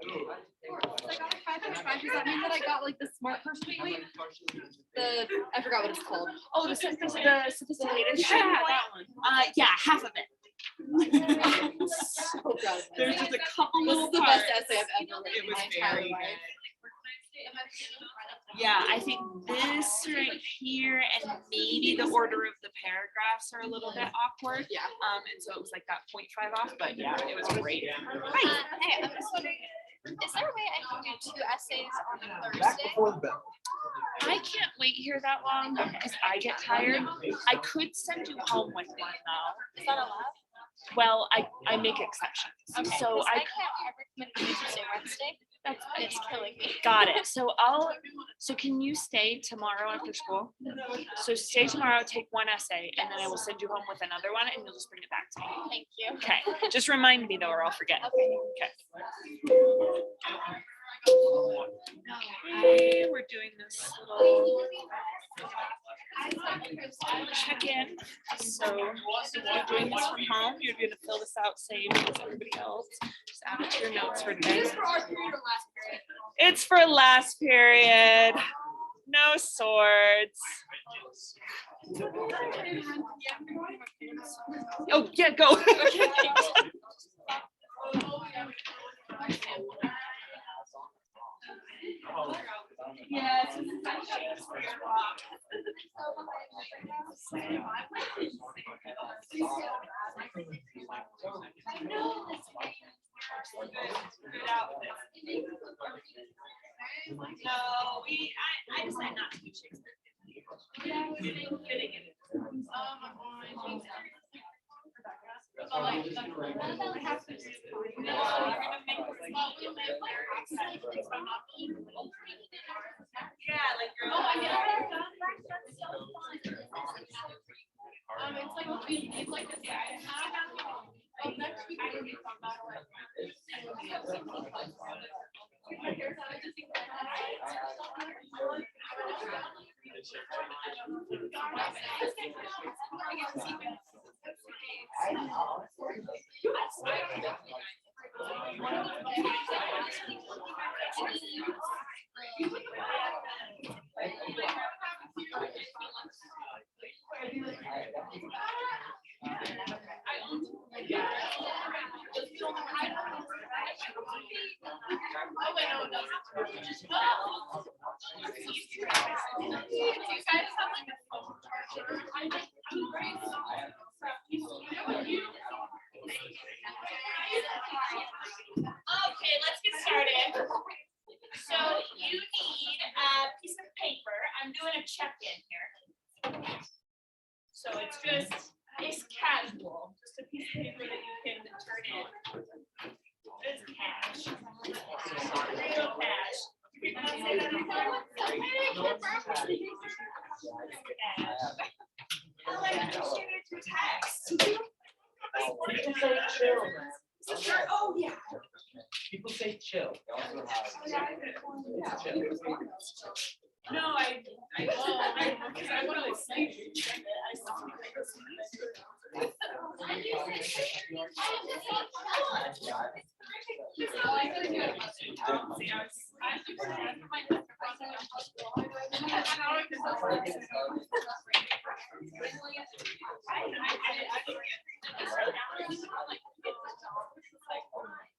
I got like 5.5. Does that mean that I got like the smart person weight? I forgot what it's called. Oh, the sophisticated. Yeah, that one. Yeah, half of it. So proud of There's myself. just a couple This little is the parts. best essay I've ever written It in was my entire very life. good. Yeah, I think this right here and maybe the order of the paragraphs are a little bit awkward. Yeah. And so it was like that 0.5 off, but yeah, it was great. Hey, I'm just wondering, is there a way I can do 2 essays on Thursday? I can't wait here that long because I get tired. I could send you home with one though. Is that allowed? Well, I make exceptions. Okay, So 'cause I can't ever commit to Tuesday, Wednesday. that's And it's killing me. got it. So can you stay tomorrow after school? So stay tomorrow, take one essay, and then I will send you home with another one and you'll just bring it back to me. Thank you. Okay. Just remind me though, or I'll forget. Okay. Okay, we're doing this little check-in. So you're doing this from home. You're going to fill this out same as everybody else. Just add it to your notes for today. It's for last period. No swords. Oh yeah, go. Yes. No, I decided not to do Shakespeare. Yeah, fitting it. Yeah, like you're. It's like this guy. Next week we're gonna talk about Okay, let's get started. So you need a piece of paper. I'm doing a check-in here. So it's casual, just a piece of paper that you can turn in. It's cash. Real cash. You're gonna say that anymore? I appreciated your text. People say chill. Oh, yeah. People say chill. It's chill. No, I won't, because I want to sleep. I saw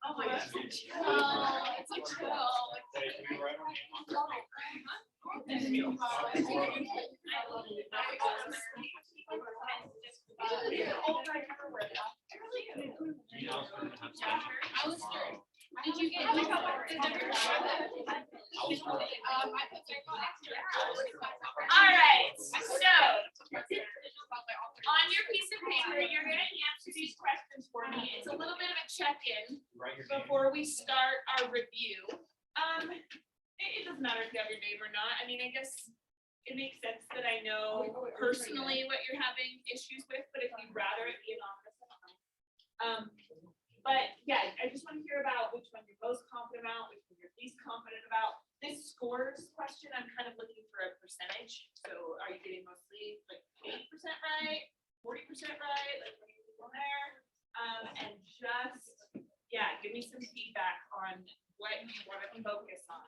oh my gosh. It's like chill. Did you get? All right, so on your piece of paper, you're going to answer these questions for me. It's a little bit of a check-in before we start our review. It doesn't matter if you have your name or not. I mean, I guess it makes sense that I know personally what you're having issues with, but if you'd rather it be anonymous, that's fine. But yeah, I just want to hear about which one you're most confident about, which one you're least confident about. This scores question, I'm kind of looking for a percentage. So are you getting mostly like 80% right, 40% right? Like what are you doing there? And just, yeah, give me some feedback on what you want to focus on.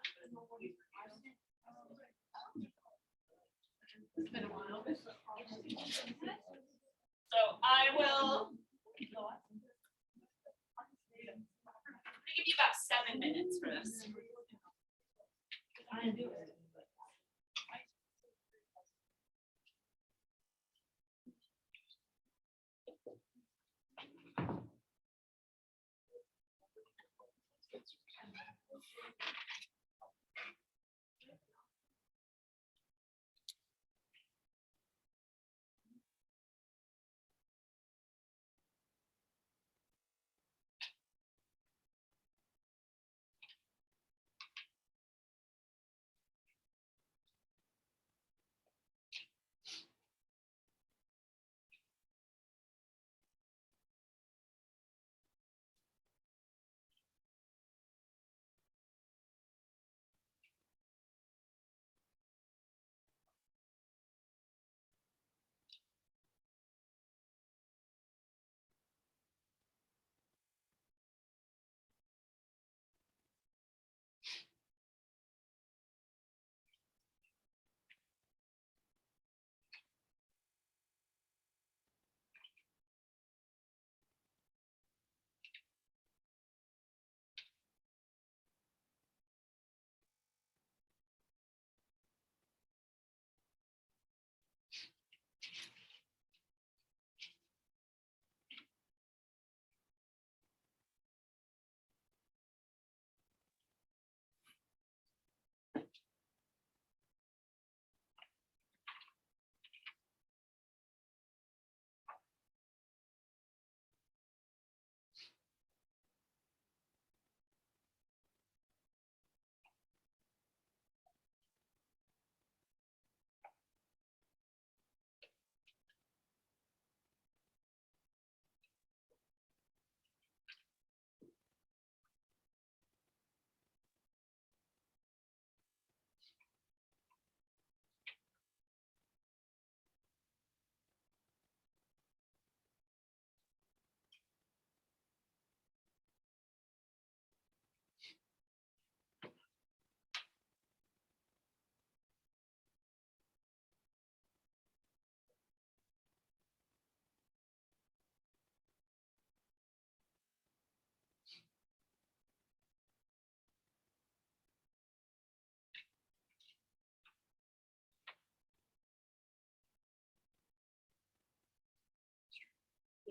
So I will. I'm gonna give you about 7 minutes for this.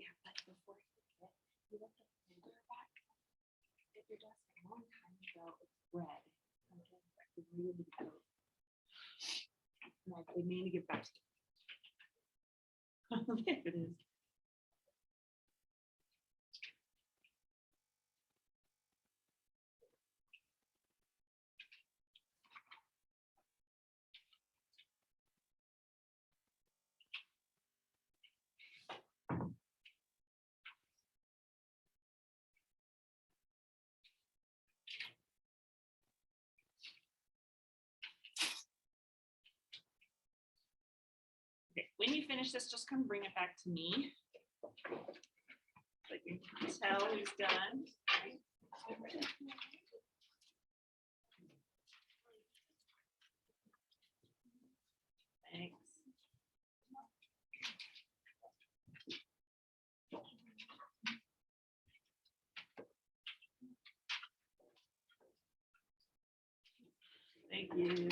Yeah, but before you forget, you left a folder back at your desk a long time ago. It's red. Sometimes it's really old. Like they need to get back. There it is. Okay, when you finish this, just come bring it back to me. So you can tell he's done. Thanks. Thank you.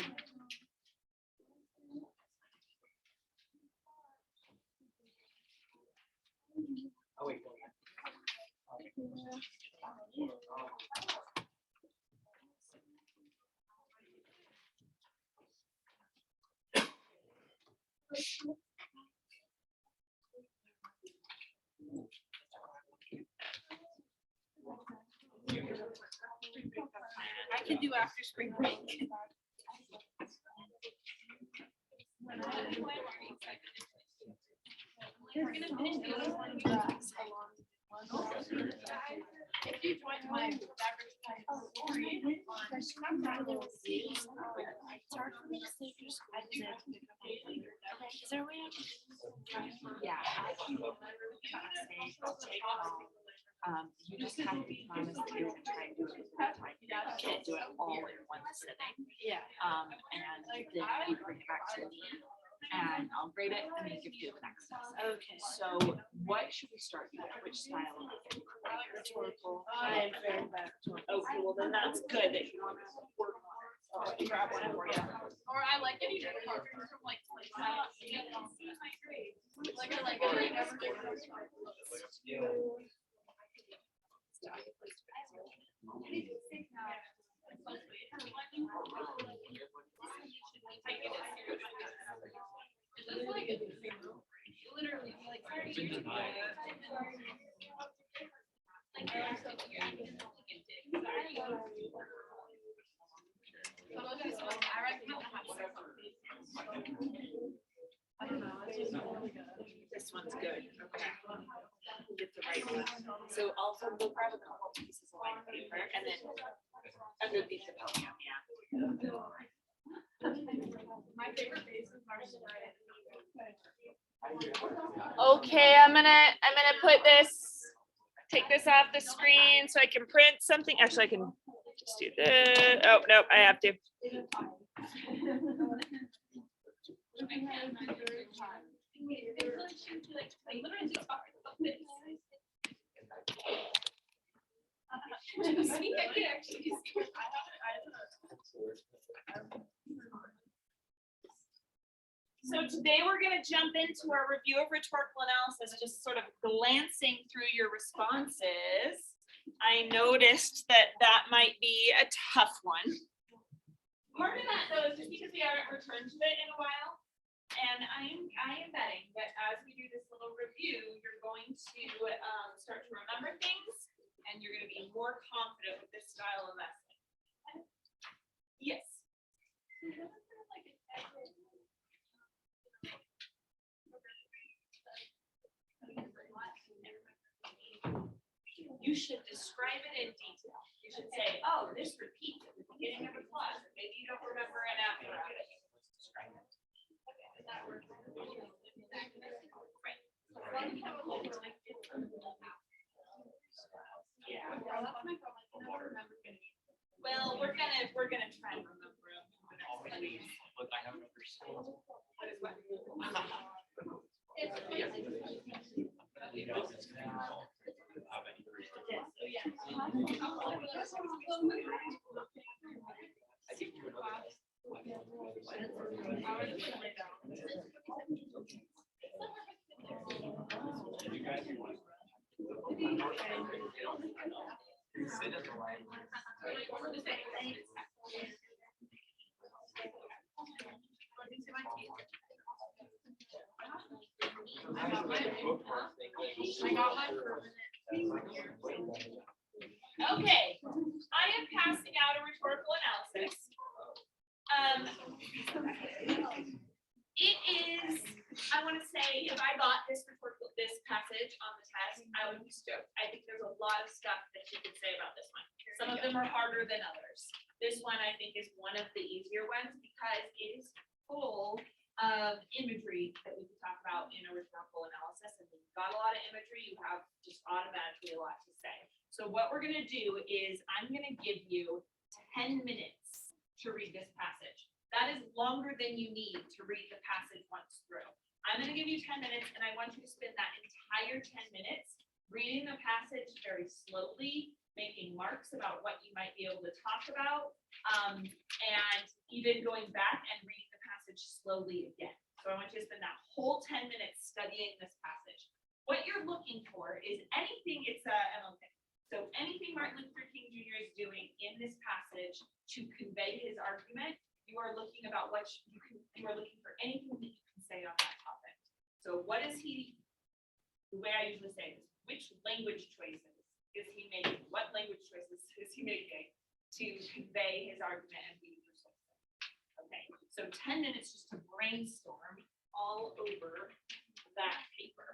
Oh, wait. I can do after spring break. If you join my average time story, Is there a way I can? Yeah. I can say to take home. You just have to promise that you're gonna try and do it. can't do it all in one sitting. Yeah. And then you bring it back to me and I'll grade it and then give you the next test. Okay. So what should we start with? Which style? Rhetorical. I am very bad. Okay, well then that's good that you want to work on it. So I'll grab one for you. Or I like any different partners from like. Like I like it. I never do. Literally, like. This one's good. Okay. Get the right one. So also we'll grab a couple pieces of white paper and then underneath the podium, yeah. My favorite face is Marcia. Okay, I'm gonna put this, take this off the screen so I can print something. Actually, I can just do this. Oh, nope, I have to. So today we're going to jump into our review of rhetorical analysis, just sort of glancing through your responses. I noticed that that might be a tough one. Part of that though is just because we haven't returned to it in a while. And I am betting that as we do this little review, you're going to start to remember things and you're going to be more confident with this style of lesson. Yes. You should describe it in detail. You should say, oh, this repeats at the beginning of a clause. Maybe you don't remember an after. Describe it. Yeah. Well, we're gonna try and remember them. Look, I have another skill. What is what? I think you would know. You guys want to sit in the line. Okay, I am passing out a rhetorical analysis. It is, I want to say, if I got this passage on the test, I would be stoked. I think there's a lot of stuff that you could say about this one. Some of them are harder than others. This one, I think, is one of the easier ones because it is full of imagery that we can talk about in a rhetorical analysis. And if you've got a lot of imagery, you have just automatically a lot to say. So what we're going to do is I'm going to give you 10 minutes to read this passage. That is longer than you need to read the passage once through. I'm going to give you 10 minutes and I want you to spend that entire 10 minutes reading the passage very slowly, making marks about what you might be able to talk about, and even going back and reading the passage slowly again. So I want you to spend that whole 10 minutes studying this passage. What you're looking for is anything, it's a MLK. So anything Martin Luther King Jr. is doing in this passage to convey his argument, you are looking about what you are looking for anything that you can say on that topic. So what is he, the way I usually say this, which language choices is he making? What language choices is he making to convey his argument and be persuasive? Okay, so 10 minutes just to brainstorm all over that paper.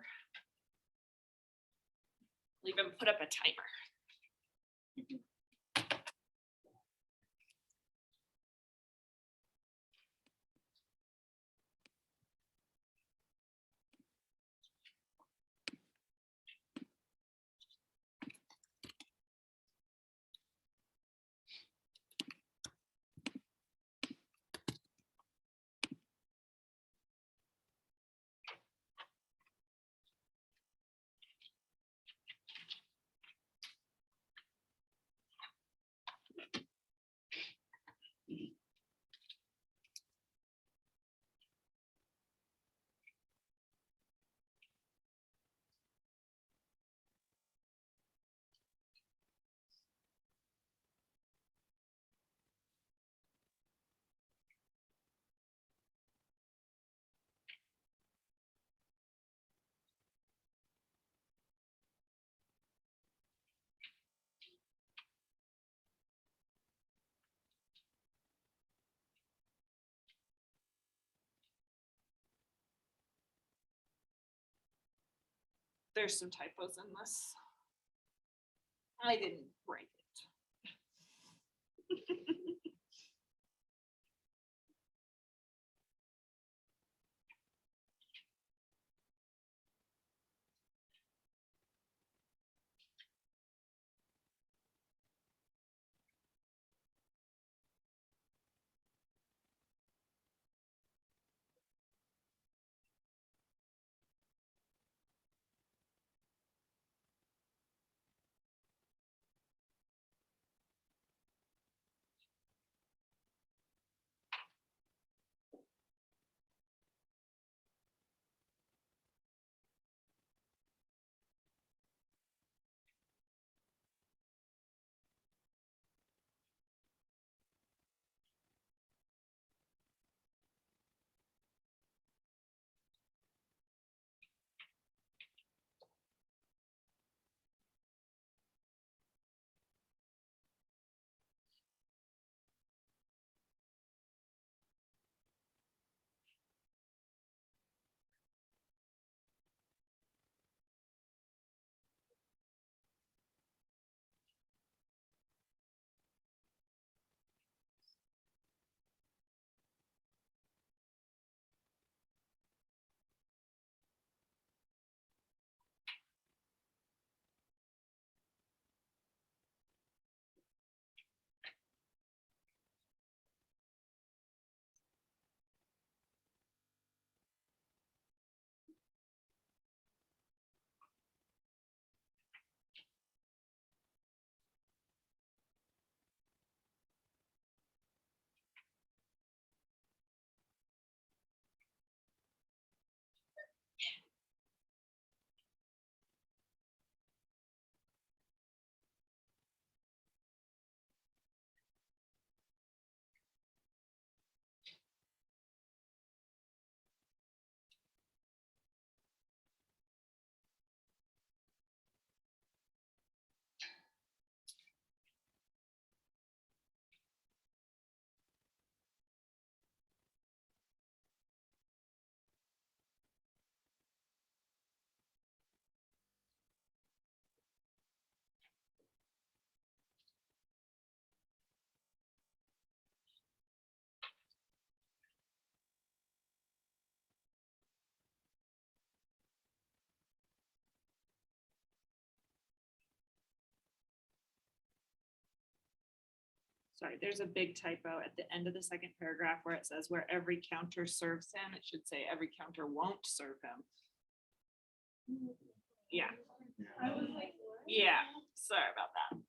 I'll even put up a timer. there's some typos in this. I didn't write it. Sorry, there's a big typo at the end of the second paragraph where it says where every counter serves him. It should say every counter won't serve him. Yeah. Yeah, sorry about that.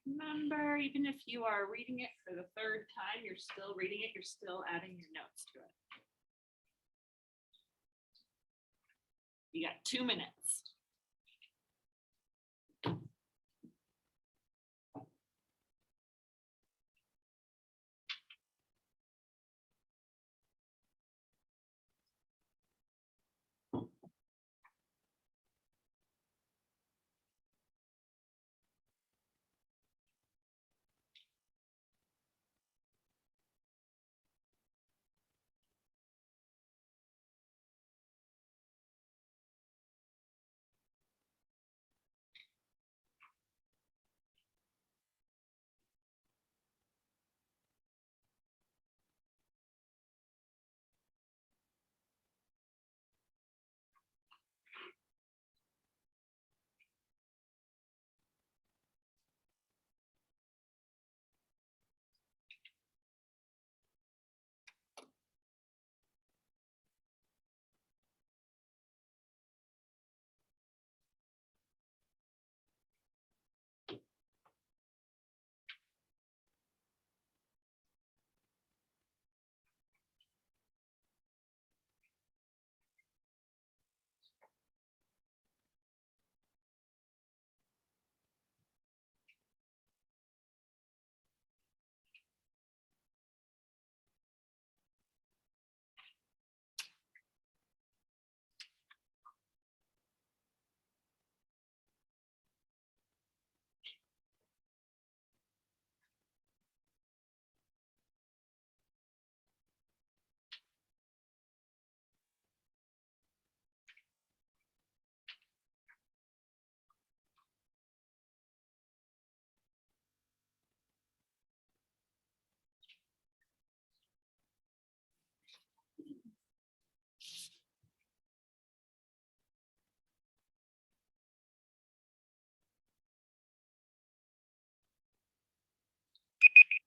Remember, even if you are reading it for the third time, you're still reading it, you're still adding your notes to it. You got 2 minutes.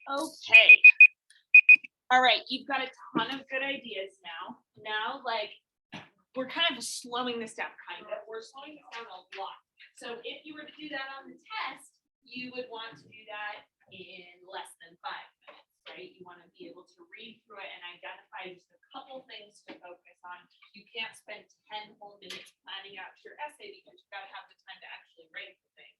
Okay. All right, you've got a ton of good ideas now. Now, like, we're kind of slowing this down, We're slowing this down a lot. So if you were to do that on the test, you would want to do that in less than 5 minutes, right? You want to be able to read through it and identify just a couple things to focus on. You can't spend 10 whole minutes planning out your essay because you've got to have the time to actually write the thing.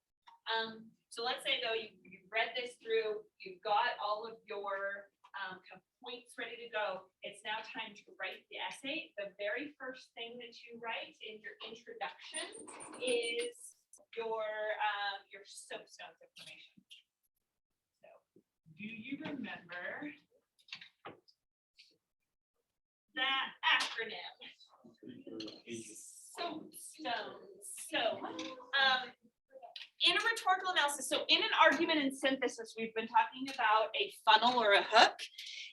So let's say though, you've read this through, you've got all of your kind of points ready to go. It's now time to write the essay. The very first thing that you write in your introduction is your soapstones information. So, do you remember that acronym? Soapstones. So, in a rhetorical analysis, so in an argument and synthesis, we've been talking about a funnel or a hook.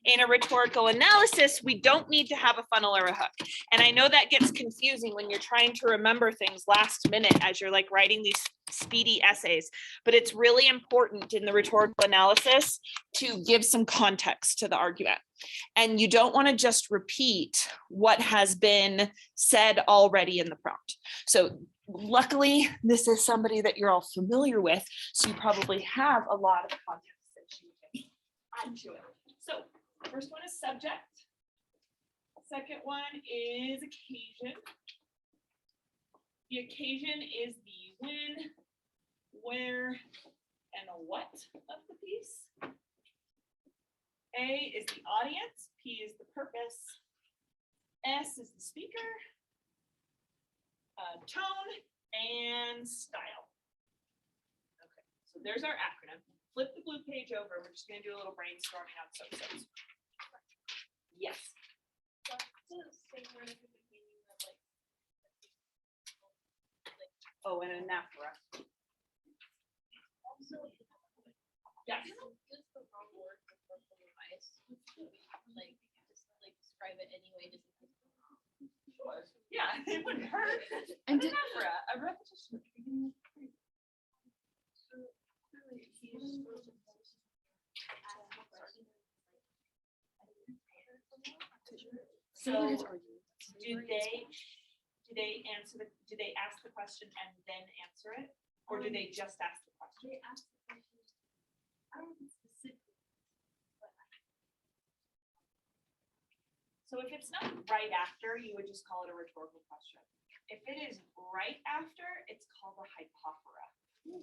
In a rhetorical analysis, we don't need to have a funnel or a hook. And I know that gets confusing when you're trying to remember things last minute as you're like writing these speedy essays, but it's really important in the rhetorical analysis to give some context to the argument. And you don't want to just repeat what has been said already in the prompt. So luckily, this is somebody that you're all familiar with, so you probably have a lot of context that you can add to it. So first one is subject. Second one is occasion. The occasion is the when, where, and the what of the piece. A is the audience, P is the purpose, S is the speaker, tone, and style. Okay, so there's our acronym. Flip the blue page over. We're just going to do a little brainstorming on soapstones. Yes. Oh, and anaphora. Yeah. Describe it anyway. Yeah, it wouldn't hurt. And An anaphora, a repetition. So do they answer do they ask the question and then answer it? Or do they just ask the question? They ask the question I don't know if it's specific. So if it's not right after, you would just call it a rhetorical question. If it is right after, it's called a hypophora. Yeah.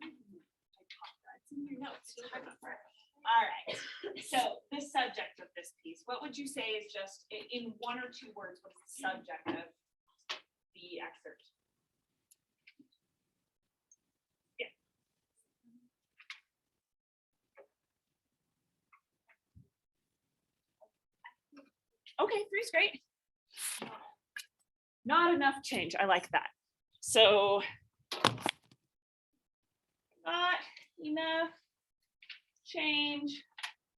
Hypophora, it's in your notes. Hypophora. All right, so the subject of this piece, what would you say is just in one or two words, what's the subject of the excerpt? Yeah. Okay, three's great. Not enough change. I like that. So not enough change,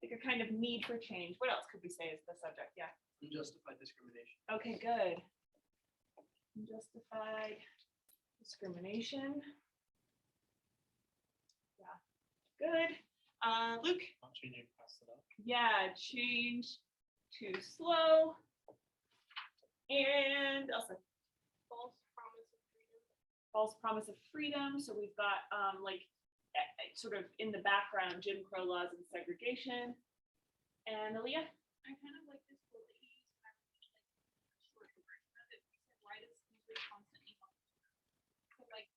like a kind of need for change. What else could we say is the subject? Yeah. Unjustified discrimination. Okay, good. Unjustified discrimination. Yeah, good. Luke? Not changing fast enough. Yeah, change too slow. And Elsa? False promise of freedom. False promise of freedom. So we've got like sort of in the background, Jim Crow laws and segregation. And Aaliyah? I kind of like this quote that you used, and I really like short version of it. You said, why does usually constantly help? So like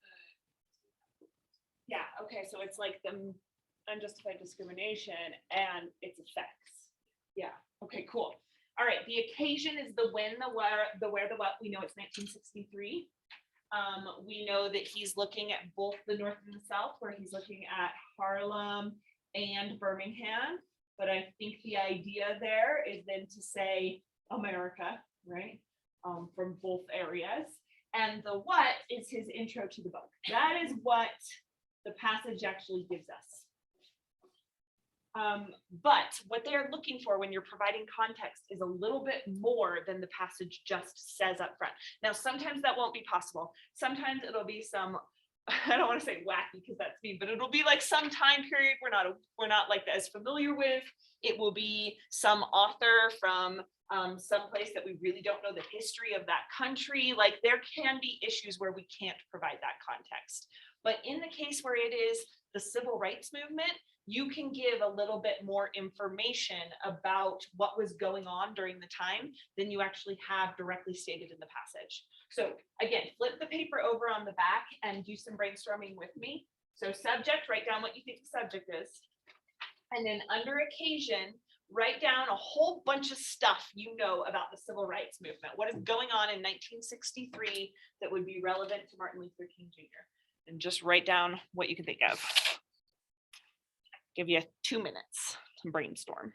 the. Yeah, okay, so it's like the unjustified discrimination and its effects. Yeah, okay, cool. All right, the occasion is the when, the where, the what. We know it's 1963. We know that he's looking at both the North and the South, where he's looking at Harlem and Birmingham. But I think the idea there is then to say America, right? From both areas. And the what is his intro to the book. That is what the passage actually gives us. But what they're looking for when you're providing context is a little bit more than the passage just says up front. Now, sometimes that won't be possible. Sometimes it'll be some, I don't want to say wacky because that's mean, but it'll be like some time period we're not like as familiar with. It will be some author from some place that we really don't know the history of that country. Like there can be issues where we can't provide that context. But in the case where it is the civil rights movement, you can give a little bit more information about what was going on during the time than you actually have directly stated in the passage. So again, flip the paper over on the back and do some brainstorming with me. So subject, write down what you think the subject is. And then under occasion, write down a whole bunch of stuff you know about the civil rights movement. What is going on in 1963 that would be relevant to Martin Luther King Jr.? And just write down what you can think of. Give you 2 minutes to brainstorm.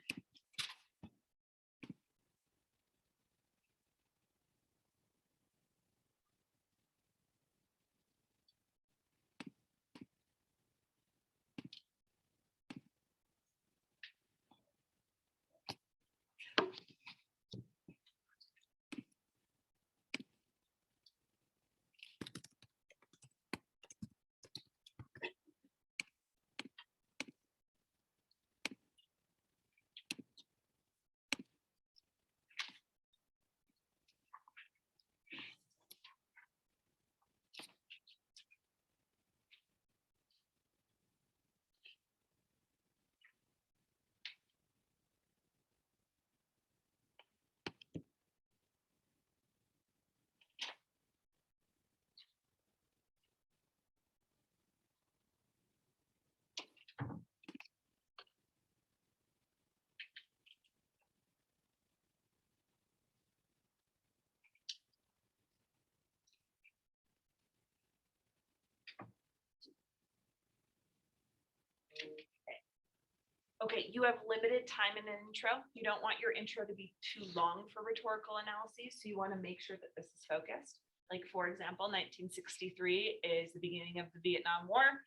Okay, you have limited time in an intro. You don't want your intro to be too long for rhetorical analyses, so you want to make sure that this is focused. Like, for example, 1963 is the beginning of the Vietnam War,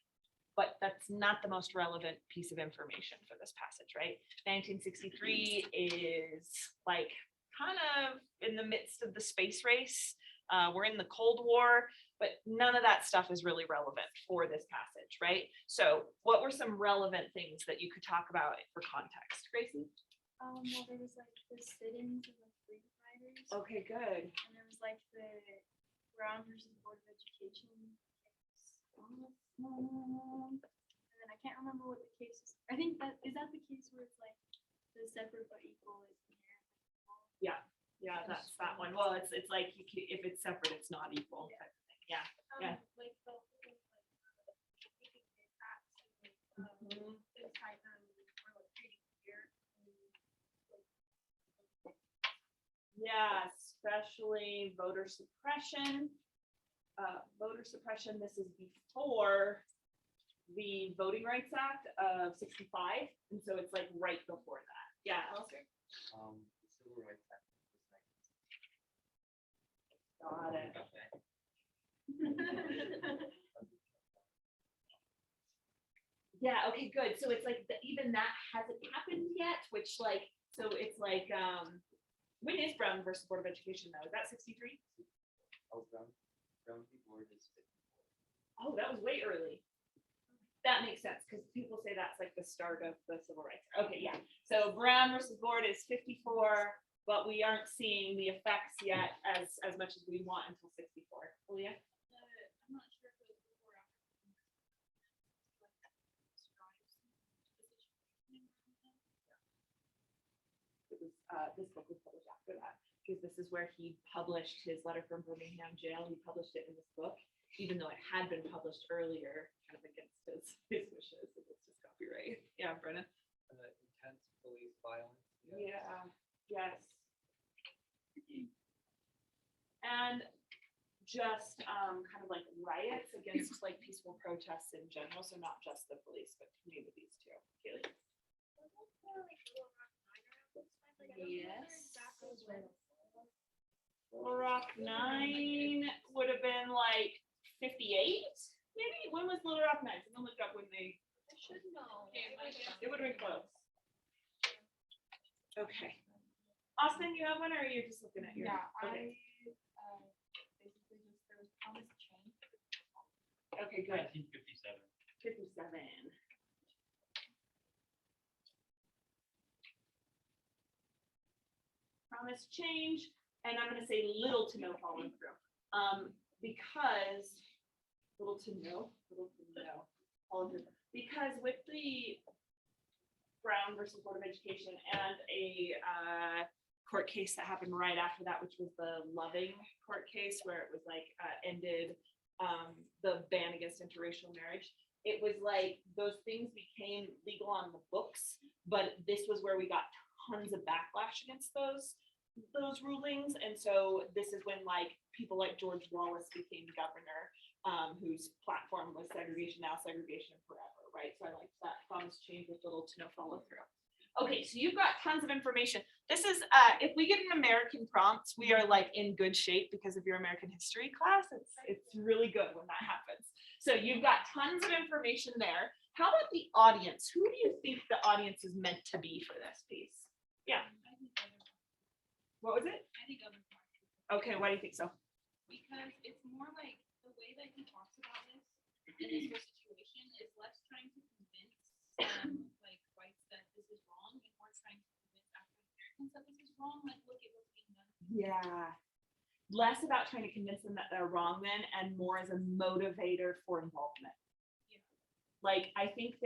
but that's not the most relevant piece of information for this passage, right? 1963 is like kind of in the midst of the space race. We're in the Cold War, but none of that stuff is really relevant for this passage, right? So what were some relevant things that you could talk about for context, Gracie? Well, there was like the sit-ins of the freedom fighters, Okay, good. and there was like the Brown versus Board of Education. And then I can't remember what the case is. I think that, is that the case where it's like the separate but equal is inherently equal? Yeah, that's that one. Well, it's like if it's separate, it's not equal. Yeah. type of thing. Yeah. Yeah. Like the whole thing, like, keeping it at, like, inside them, or like treating fear. Yeah, especially voter suppression. Voter suppression, this is before the Voting Rights Act of 65, and so it's like right before that. Yeah, Alistair? The Civil Rights Act was Got it. Yeah, okay, good. So it's like even that hasn't happened yet, which like, so it's like, when is Brown versus Board of Education though? Is that 63? Brown v. Board is 54. Oh, that was way early. That makes sense, because people say that's like the start of the civil rights. Okay, yeah. So Brown versus Board is 54, but we aren't seeing the effects yet as much as we want until 64. Leah? I'm not sure if it was before or after. It was, this book was published after that, because this is where he published his letter from Birmingham jail. He published it in this book, even though it had been published earlier, kind of against his wishes. It was just copyright. Yeah, Brennan? Intense police violence. Yeah, yes. And just kind of like riots against like peaceful protests in general, so not just the police, but communities too. Kaylee? Yes. Little Rock 9 would have been like 58, maybe? When was Little Rock 9? Someone look up when they, I should know. it would have been close. Okay. Austin, you have one, or are you just looking at your? Yeah, Okay. Basically just, there was promise change. Okay, good. 1957. 57. Promise change, and I'm gonna say little to no follow through. Because little to no follow through. Because with the Brown versus Board of Education and a court case that happened right after that, which was the Loving court case where it was like ended the ban against interracial marriage. It was like those things became legal on the books, but this was where we got tons of backlash against those rulings. And so this is when like people like George Wallace became governor, whose platform was segregation now, segregation forever, right? So I like that promise change with little to no follow through. Okay, so you've got tons of information. This is, if we get an American prompt, we are like in good shape because of your American history class. It's really good when that happens. So you've got tons of information there. How about the audience? Who do you think the audience is meant to be for this piece? Yeah, I think other, what was it? I think other parts. Okay, why do you think so? Because it's more like the way that he talks about this in this whole situation is less trying to convince like whites that this is wrong and more trying to convince African Americans that this is wrong. Like, look at what's being done. Yeah. Less about trying to convince them that they're wrong then, and more as a motivator for involvement. Yeah. Like, I think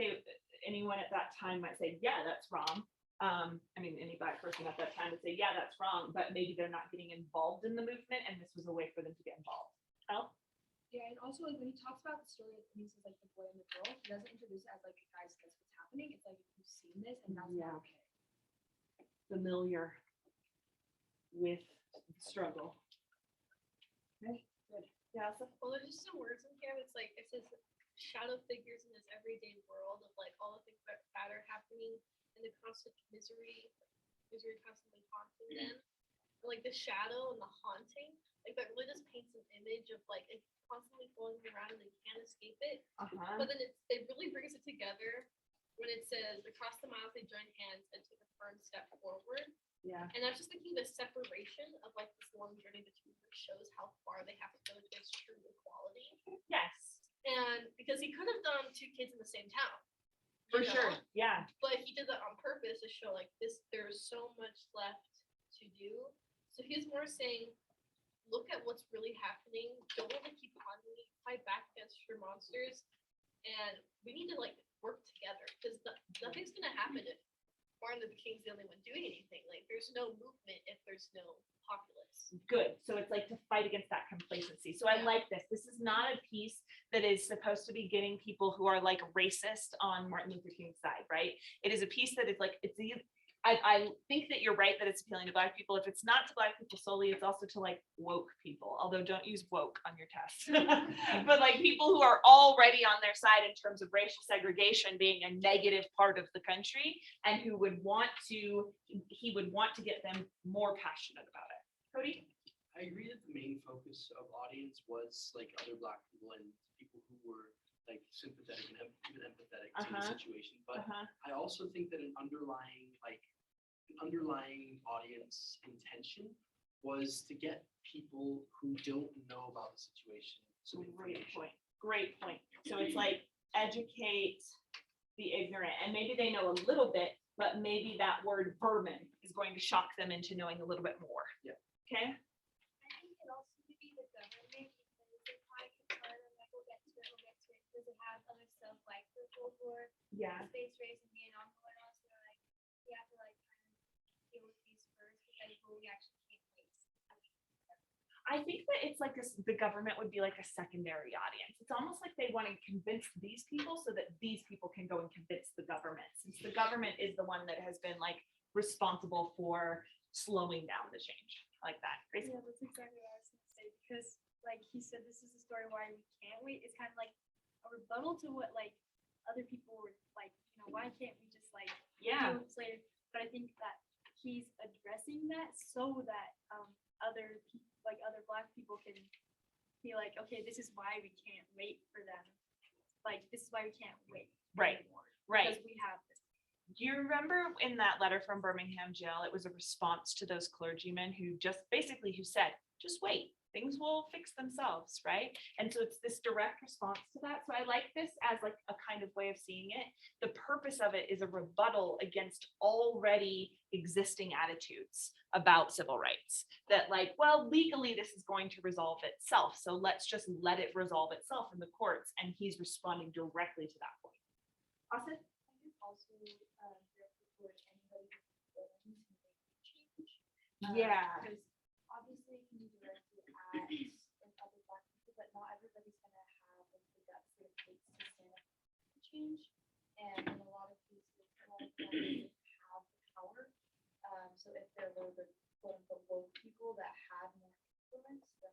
anyone at that time might say, yeah, that's wrong. I mean, any Black person at that time would say, yeah, that's wrong, but maybe they're not getting involved in the movement, and this was a way for them to get involved. Oh, Yeah, and also like when he talks about the story of Denise as like the boy and the girl, he doesn't introduce it as like, guys, guess what's happening. It's like you've seen this and that's Yeah. not okay. familiar with the struggle. Okay, good. Yeah, so Well, there's just some words in here. It's like it says shadow figures in this everyday world of like all the things that are happening and the constant misery constantly haunting them. And, like the shadow and the haunting, like that really just paints an image of like it's constantly following them around and they can't escape it. But then it really brings it together when it says across the miles they joined hands and took a firm step forward. yeah. And I was just thinking the separation of like this long journey between them shows how far they have to go towards true equality. Yes, And because he could have done two kids in the same town. for you know, sure. Yeah. But he did that on purpose to show like this, there's so much left to do. So he's more saying, look at what's really happening. Don't want to keep on me, fight back against your monsters. And we need to like work together, because nothing's gonna happen if Martin Luther King's the only one doing anything. Like, there's no movement if there's no populace. Good. So it's like to fight against that complacency. So I Yeah. like this. This is not a piece that is supposed to be getting people who are like racist on Martin Luther King's side, right? It is a piece that is like, I think that you're right that it's appealing to Black people. If it's not to Black people solely, it's also to like woke people, although don't use woke on your test. But like people who are already on their side in terms of racial segregation being a negative part of the country, and who would want to, he would want to get them more passionate about it. Cody? I agree that the main focus of audience was like other Black people and people who were like sympathetic and even empathetic to the situation. But I also think that an underlying audience intention was to get people who don't know about the situation some Great information. point. Great point. So it's like educate the ignorant, and maybe they know a little bit, but maybe that word vermin is going to shock them into knowing a little bit more. Yeah. Okay. I think it also could be the government, because they probably could tell them, like, we'll get to it, because it has other stuff like the Cold War, Yeah. space race, and Vietnam going on, so like, we have to like kind of deal with these first, because we actually can't wait. I think that it's like this, the government would be like a secondary audience. It's almost like they want to convince these people so that these people can go and convince the government, since the government is the one that has been like responsible for slowing down the change like that. Gracie? Yeah, that's exactly what I was gonna say, because like he said, this is a story why we can't wait. It's kind of like a rebuttal to what like other people were like, why can't we just like Yeah. do it later? But I think that he's addressing that so that other people, like other Black people, can be like, okay, this is why we can't wait for them. Like, this is why we can't wait. Right. anymore, Right. Because we have this. Do you remember in that letter from Birmingham jail, it was a response to those clergymen who just basically who said, just wait, things will fix themselves, right? And so it's this direct response to that. So I like this as like a kind of way of seeing it. The purpose of it is a rebuttal against already existing attitudes about civil rights. That like, well, legally this is going to resolve itself. So let's just let it resolve itself in the courts. And he's responding directly to that point. Austin? I think also directed toward anybody who's willing to make change. Yeah. Because obviously you can direct it at other Black people, but not everybody's gonna have like, the guts that it takes to stand up to change. And in a lot of cases, a lot of Black people have the power. So if there were the quote unquote woke people that had more influence, then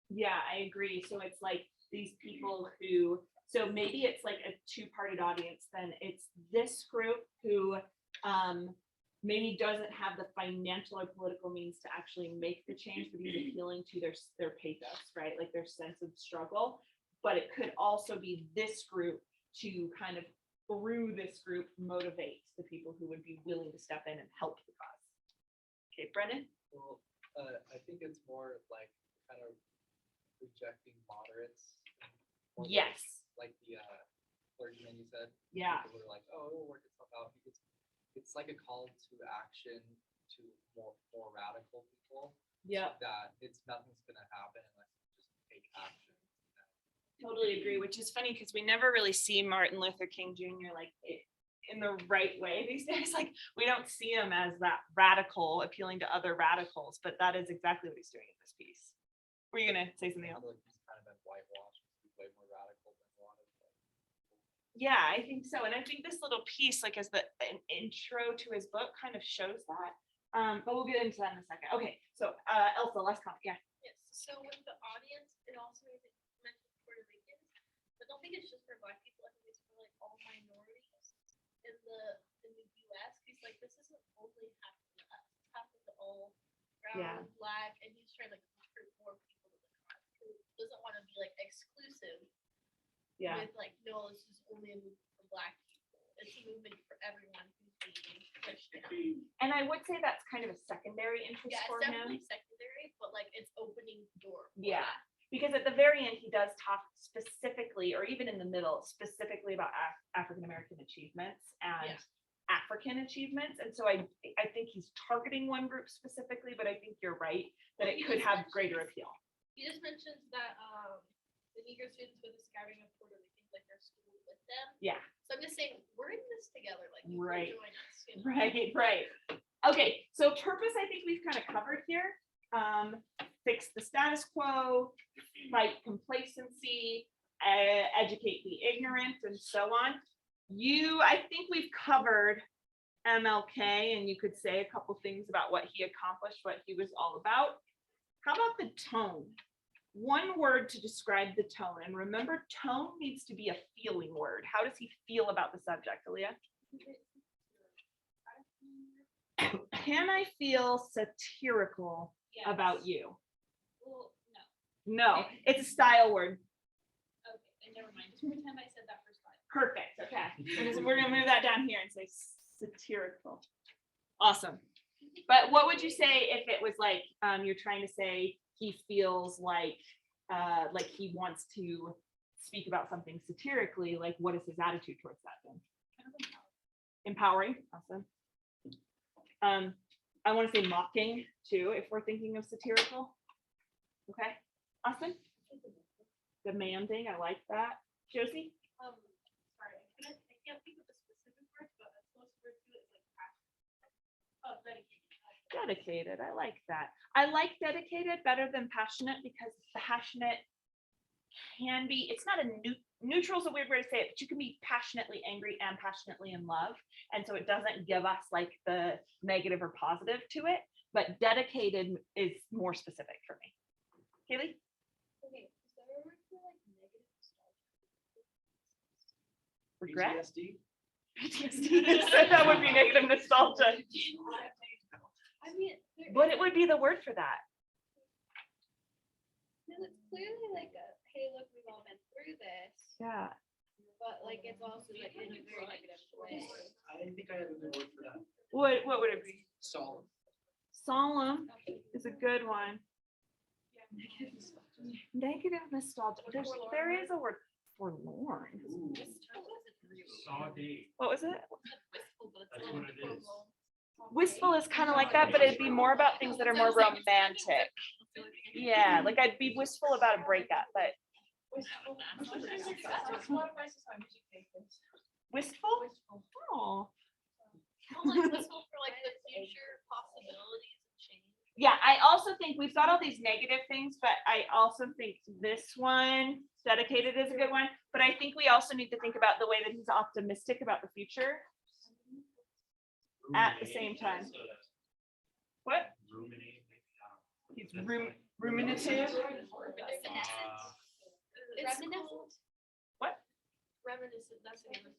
Yeah, I agree. So it's like these people who, so maybe it's like a two-parted audience, then it's this group who maybe doesn't have the financial or political means to actually make the change, but he's appealing to their pathos, right? Like their sense of struggle. But it could also be this group to kind of through this group motivate the people who would be willing to step in and help the cause. Okay, Brennan? Well, I think it's more like kind of rejecting moderates. Or Yes. Like the clergyman you said. Yeah. People were like, oh, it'll work itself out. Because it's like a call to action to more radical people. Yep. That it's nothing's gonna happen unless you just take action. Totally agree, which is funny because we never really see Martin Luther King Jr. like in the right way these days. Like we don't see him as that radical appealing to other radicals, but that is exactly what he's doing in this piece. Were you gonna say something I else? feel like he's kind of been whitewashed. He's way more radical than a lot of Yeah, I think so. And I think this little piece, like as an intro to his book, kind of shows that. But we'll get into that in a second. Okay, so Elsa, last comment. Yeah. Yes, so with the audience, it also even mentions Puerto Ricans, but don't think it's just for Black people. I think it's for like all minorities in the US. He's like, this isn't only happening to us, it's happening to all brown, Yeah. Black, and he's trying to recruit more people to the cause. He doesn't want to be like exclusive Yeah. with like, no, this is only a movement for Black people. It's a movement for everyone who's being pushed down. And I would say that's kind of a secondary interest Yeah, for it's him. definitely secondary, but like it's opening the door. for Yeah. that. Because at the very end, he does talk specifically, or even in the middle, specifically about African American achievements and Yeah. African achievements. And so I think he's targeting one group specifically, but I think you're right that Well, it he could just have greater mentions- appeal. He just mentions that the Negro students were describing of Puerto Ricans like their school with them. Yeah. So I'm just saying, we're in this together, like you Right. can join us. You know? Right. Okay, so purpose, I think we've kind of covered here. Fix the status quo, fight complacency, educate the ignorant, and so on. I think we've covered MLK, and you could say a couple things about what he accomplished, what he was all about. How about the tone? One word to describe the tone, and remember, tone needs to be a feeling word. How does he feel about the subject, Aaliyah? Can I feel satirical Yes. about you? Well, no. No, it's a style word. Okay, then never mind. Just pretend I said that first time. Perfect, okay. We're gonna move that down here and say satirical. Awesome. But what would you say if it was like, you're trying to say he feels like he wants to speak about something satirically, like what is his attitude towards that then? Kind of Empowering, awesome. I want to say mocking too, if we're thinking of satirical. Okay, Austin? Demanding, I like that. Josie? Sorry, I can't think of the specific word, but a close word to it is like passionate. Oh, dedicated. Dedicated, I like that. I like dedicated better than passionate because passionate can be, it's not a neutral is a weird way to say it, but you can be passionately angry and passionately in love. And so it doesn't give us like the negative or positive to it, but dedicated is more specific for me. Kaylee? Okay, is there a word for like negative nostalgia? Regret? PTSD? PTSD. So that would be negative nostalgia. I mean, there But it would be the word for that. no, it's clearly like a, hey, look, we've all been through this, Yeah. but like it's also like in a very negative way. I think I have a good word for that. What would it be? Solemn. Solemn is a good one. Negative nostalgia. There is a word forlorn. Ooh. What was it? Wistful, but it's That's a what little it is. Wistful is kind of like that, but it'd be more about things that are more romantic. Yeah, like I'd be wistful about a breakup, but wistful? Oh. like wistful for like the future possibilities and change. Yeah, I also think we've got all these negative things, but I also think this one, dedicated, is a good one. But I think we also need to think about the way that he's optimistic about the future at the same time. What? Ruminate. He's ruminative. It's cool. What? Reminiscent, that's the name.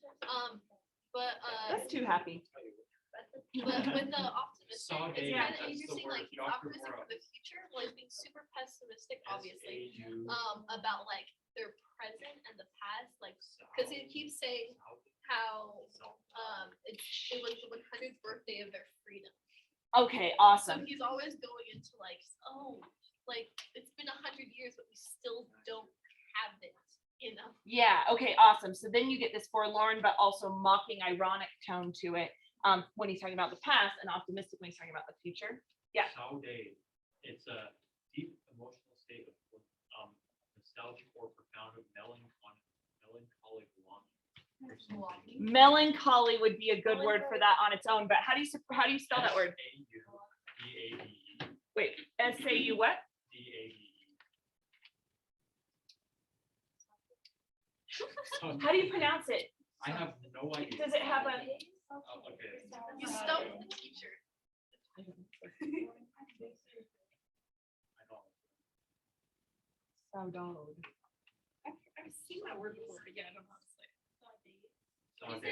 But That's too happy. but with the optimistic, Saw it's days, kind of that's the interesting, word. like he's Dr. optimistic Mora. for the future, while he's being super pessimistic, obviously, S-A-U, about like their present and the past, like, because he keeps saying how it was the 100th birthday of their freedom. Okay, So awesome. he's always going into like, oh, like it's been 100 years, but we still don't have it, you know? Yeah, okay, awesome. So then you get this forlorn, but also mocking, ironic tone to it. When he's talking about the past, and optimistic when he's talking about the future. Yeah. Saude, it's a deep emotional state of nostalgic or profound of melancholic longing or something. Melancholy would be a good word for that on its own, but how do you spell that word? S-A-U-D-A-B-E. Wait, S-A-U what? D-A-B-E. How do you pronounce it? I have no idea. Does it have a? Oh, okay. You stumped the teacher. I know. I've seen that word before, but yeah, I don't know how to say it. Saude.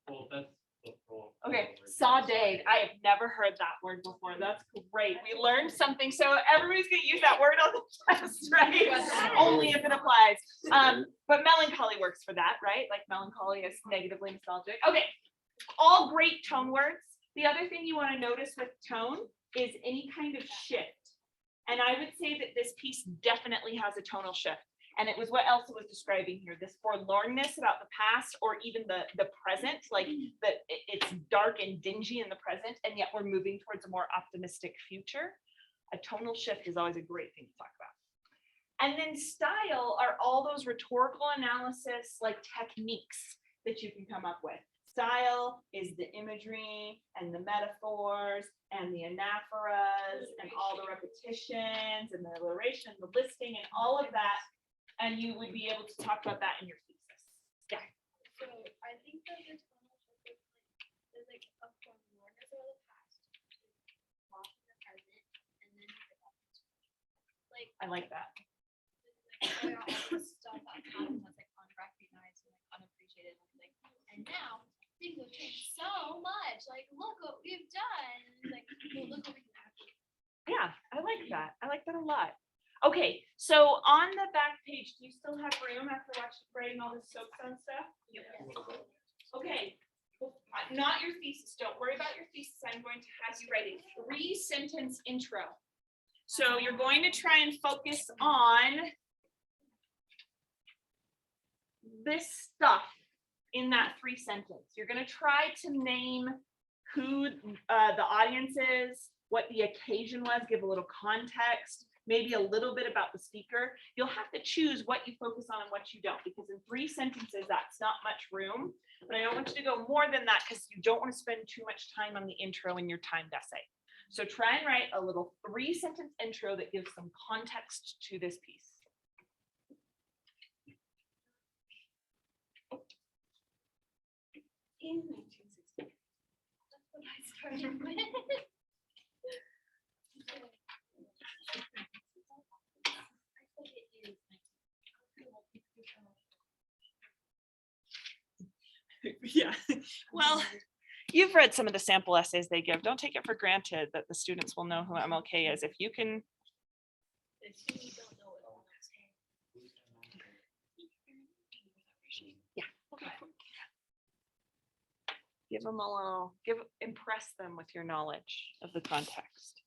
Well, that's the full. Okay, word. saude. I have never heard that word before. That's great. We learned something. So everybody's gonna use that word on the test, right? Only if it applies. But melancholy works for that, right? Like melancholy is negatively nostalgic. Okay, all great tone words. The other thing you want to notice with tone is any kind of shift. And I would say that this piece definitely has a tonal shift. And it was what Elsa was describing here, this forlornness about the past or even the present, like that it's dark and dingy in the present, and yet we're moving towards a more optimistic future. A tonal shift is always a great thing to talk about. And then style are all those rhetorical analysis like techniques that you can come up with. Style is the imagery and the metaphors and the anaphoras and all the repetitions and the alliteration, the listing and all of that. And you would be able to talk about that in your thesis. Yeah. So I think that there's so much of this, there's like a forwardness of the past, lost in the present, and then like I like that. all this stuff that's happened that's like unrecognized and like unappreciated, and now things have changed so much. Like, look what we've done. Like, well, look what we can actually. Yeah, I like that. I like that a lot. Okay, so on the back page, do you still have room after writing all this soapstone stuff? Okay, not your thesis. Don't worry about your thesis. I'm going to have you write a 3-sentence intro. So you're going to try and focus on this stuff in that 3-sentence. You're going to try to name who the audience is, what the occasion was, give a little context, maybe a little bit about the speaker. You'll have to choose what you focus on and what you don't, because in 3 sentences, that's not much room. But I don't want you to go more than that because you don't want to spend too much time on the intro in your timed essay. So try and write a little 3-sentence intro that gives some context to this piece. In 1960. That's what I started with. Yeah, well, you've read some of the sample essays they give. Don't take it for granted that the students will know who MLK is. If you can. Yeah. Give them a little, impress them with your knowledge of the context.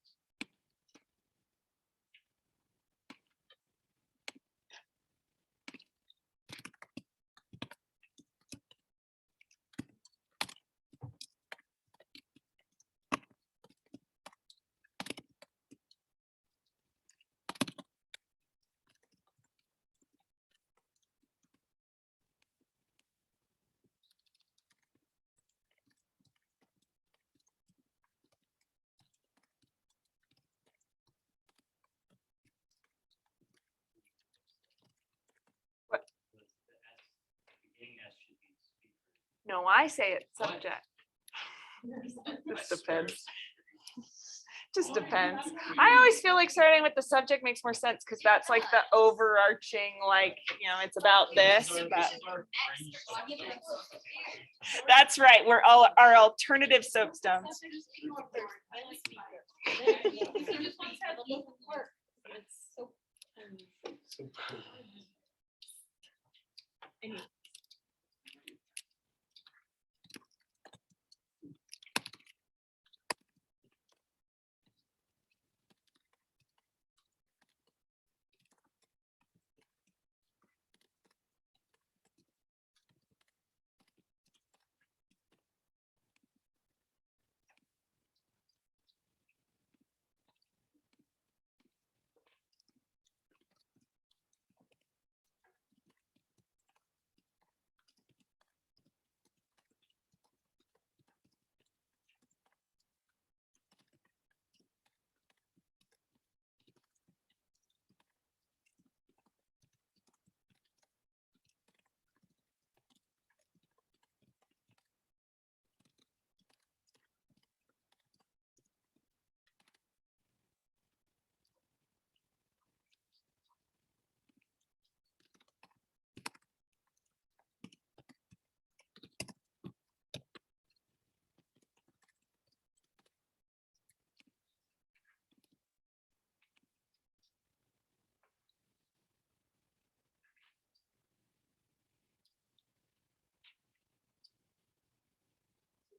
No, I say it's subject. Just depends. Just depends. I always feel like starting with the subject makes more sense because that's like the overarching, like, you know, it's about this. But that's right. We're all our alternative soapstones.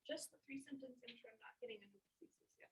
Just the 3-sentence intro, not getting into the thesis yet.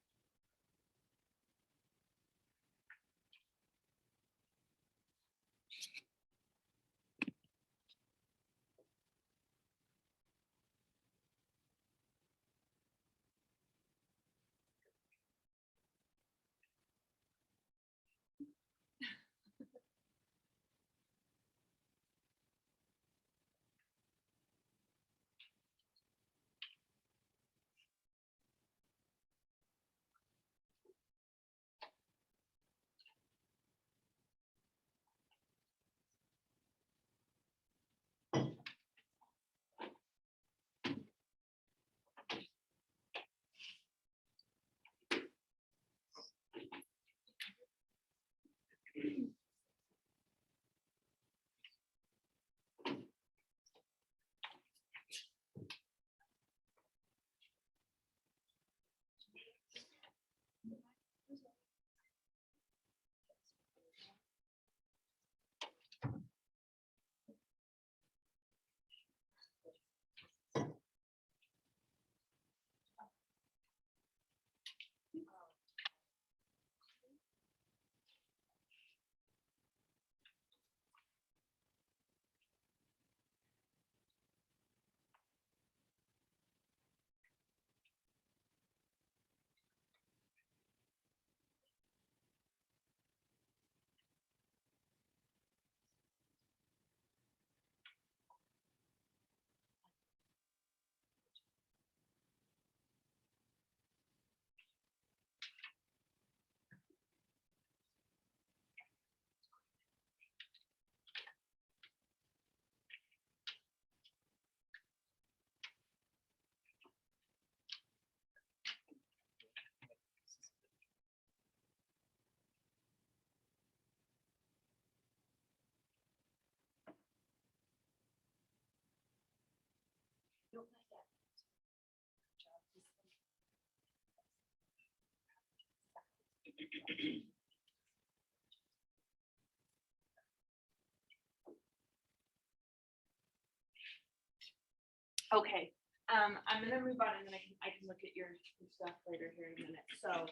Okay, I'm gonna move on and then I can look at your stuff later here in a minute. So,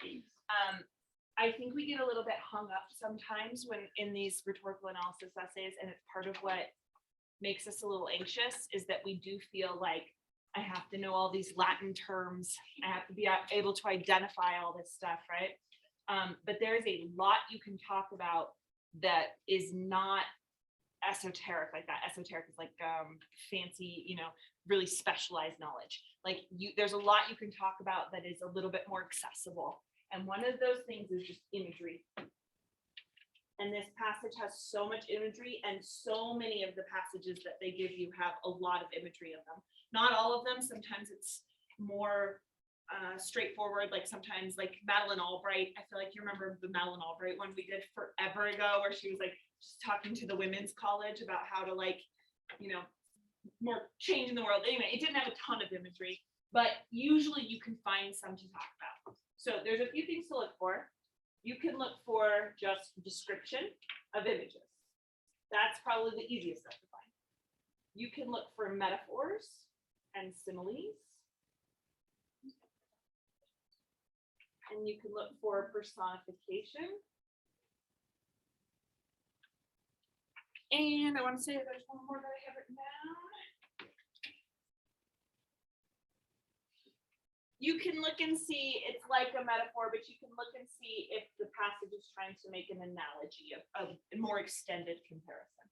I think we get a little bit hung up sometimes when in these rhetorical analysis essays, and it's part of what makes us a little anxious is that we do feel like I have to know all these Latin terms. I have to be able to identify all this stuff, right? But there is a lot you can talk about that is not esoteric like that. Esoteric is like fancy, really specialized knowledge. Like there's a lot you can talk about that is a little bit more accessible. And one of those things is just imagery. And this passage has so much imagery, and so many of the passages that they give you have a lot of imagery in them. Not all of them. Sometimes it's more straightforward, like sometimes like Madeleine Albright. I feel like you remember the Madeleine Albright one we did forever ago, where she was like just talking to the women's college about how to more change in the world. Anyway, it didn't have a ton of imagery, but usually you can find some to talk about. So there's a few things to look for. You can look for just description of images. That's probably the easiest stuff to find. You can look for metaphors and similes. And you can look for personification. And I want to say there's one more that I have written down. You can look and see, it's like a metaphor, but you can look and see if the passage is trying to make an analogy of a more extended comparison.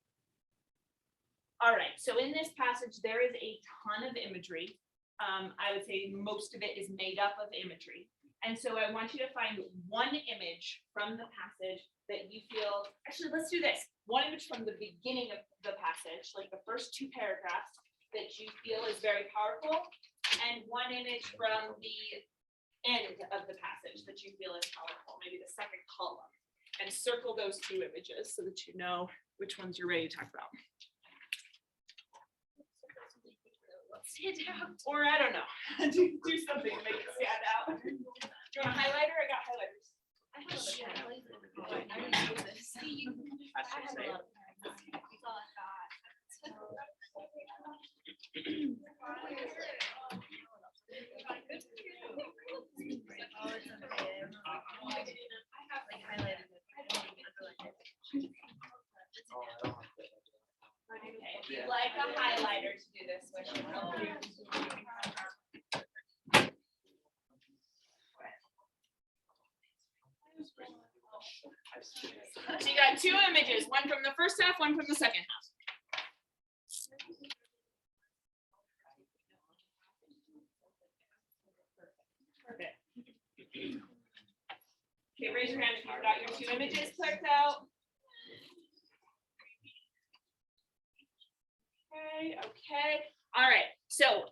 All right, so in this passage, there is a ton of imagery. I would say most of it is made up of imagery. And so I want you to find one image from the passage that you feel, actually, let's do this. One image from the beginning of the passage, like the first 2 paragraphs that you feel is very powerful, and one image from the end of the passage that you feel is powerful, maybe the second column, and circle those 2 images so that you know which ones you're ready to talk about. Or I don't know, do something to make it stand out. Do you want a highlighter? I got highlighters. I have a lot of parents. I have a lot of parents. That's all I got. Oh, it's okay. I have like highlighted it. I don't underline it. Okay, if you'd like a highlighter to do this with, you help you. So you got 2 images, one from the first half, one from the second half. Perfect. Okay, raise your hand if you've got your 2 images clicked out. Okay. All right. So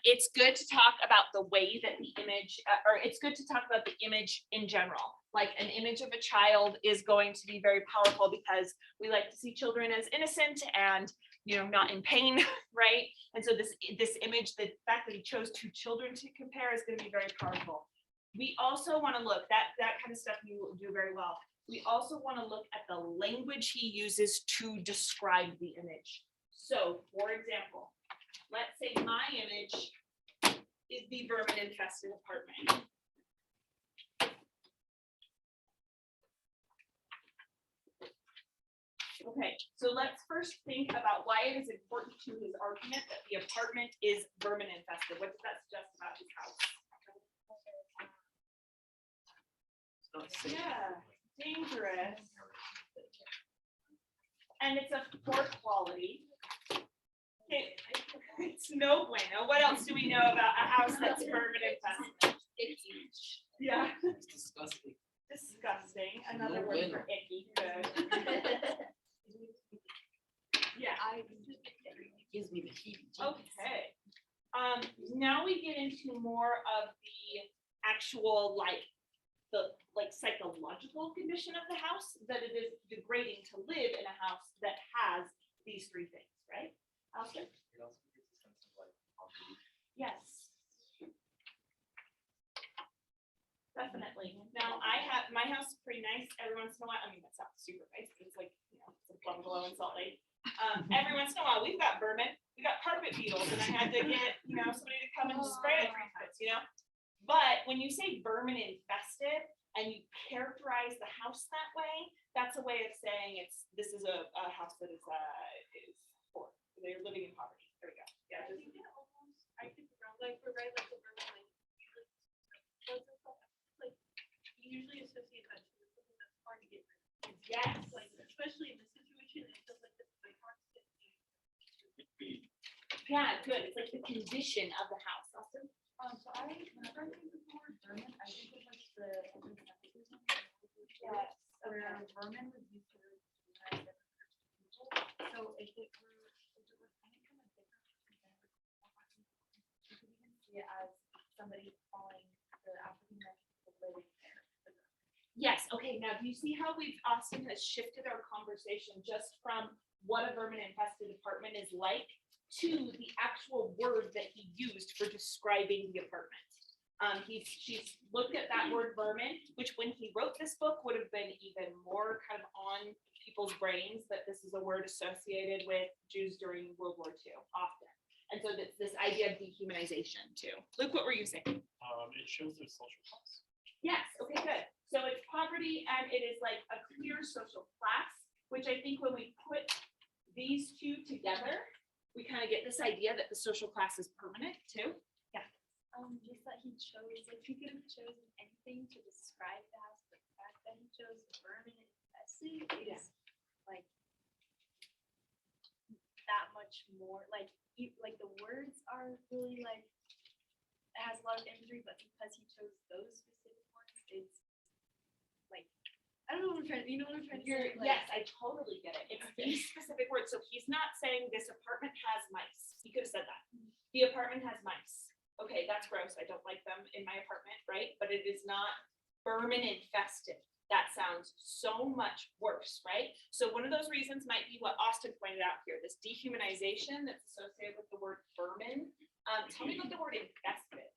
it's good to talk about the way that the image, or it's good to talk about the image in general. Like an image of a child is going to be very powerful because we like to see children as innocent and not in pain, right? And so this image, the fact that he chose 2 children to compare is going to be very powerful. We also want to look, that kind of stuff you do very well. We also want to look at the language he uses to describe the image. So, for example, let's say my image is the vermin-infested apartment. Okay, so let's first think about why it is important to his argument that the apartment is vermin-infested. What does that suggest about his house? Yeah, dangerous. And it's of poor quality. Okay, it's no bueno. What else do we know about a house that's vermin infested? Icky. Yeah. It's disgusting. Disgusting. Another word for icky. Good. Yeah. Gives me the heat. Okay. Now we get into more of the actual psychological condition of the house, that it is degrading to live in a house that has these 3 things, right? Alistair? It also gives a sense of poverty. Yes. Definitely. Now my house is pretty every once in a while, I mean, that sounds super nice, but it's like, it's a bungalow in Salt Lake. Every once in a while, we've got vermin, we got carpet beetles, and I had to get, somebody to come and spray it 3 times, But when you say vermin infested and you characterize the house that way, that's a way of saying this is a house that is poor. They're living in poverty. There we go. Yeah, I just, think it almost, I could be wrong, like, we're right, like, the vermin, like, usually, what's it called? Like, you usually associate that to something that's hard to get rid of. yes. Like, especially in this situation, it feels like it's like hard to get. Yeah, good. It's like the condition of the house. Austin? So whenever I think of the word vermin, I think of like the insecticide. Yes, Where vermin was used to describe different groups of people. So if it were any kind of different person, then it would you could even see it as somebody calling the African American people living there. Yes. Okay. Now, do you see how Austin has shifted our conversation just from what a vermin infested apartment is like to the actual word that he used for describing the apartment. She's looked at that word vermin, which when he wrote this book would have been even more kind of on people's brains that this is a word associated with Jews during World War II often. And so that's this idea of dehumanization too. Luke, what were you saying? It shows their social class. Yes, okay, good. So it's poverty and it is like a clear social class, which I think when we put these two together, we kind of get this idea that the social class is permanent too. Yeah. Just that he chose, like he could have chosen anything to describe the house, but the fact that he chose the vermin infested is like that much more, like the words are really like, it has a lot of imagery, but because he chose those specific ones, it's like, I don't know what I'm trying to, you know what I'm trying to say? Like, Yes, I totally get it. It's these specific words. So he's not saying this apartment has mice. He could have said that. The apartment has mice. Okay, that's gross. I don't like them in my apartment, right? But it is not vermin infested. That sounds so much worse, right? So one of those reasons might be what Austin pointed out here, this dehumanization that's associated with the word vermin. Tell me about the word infested.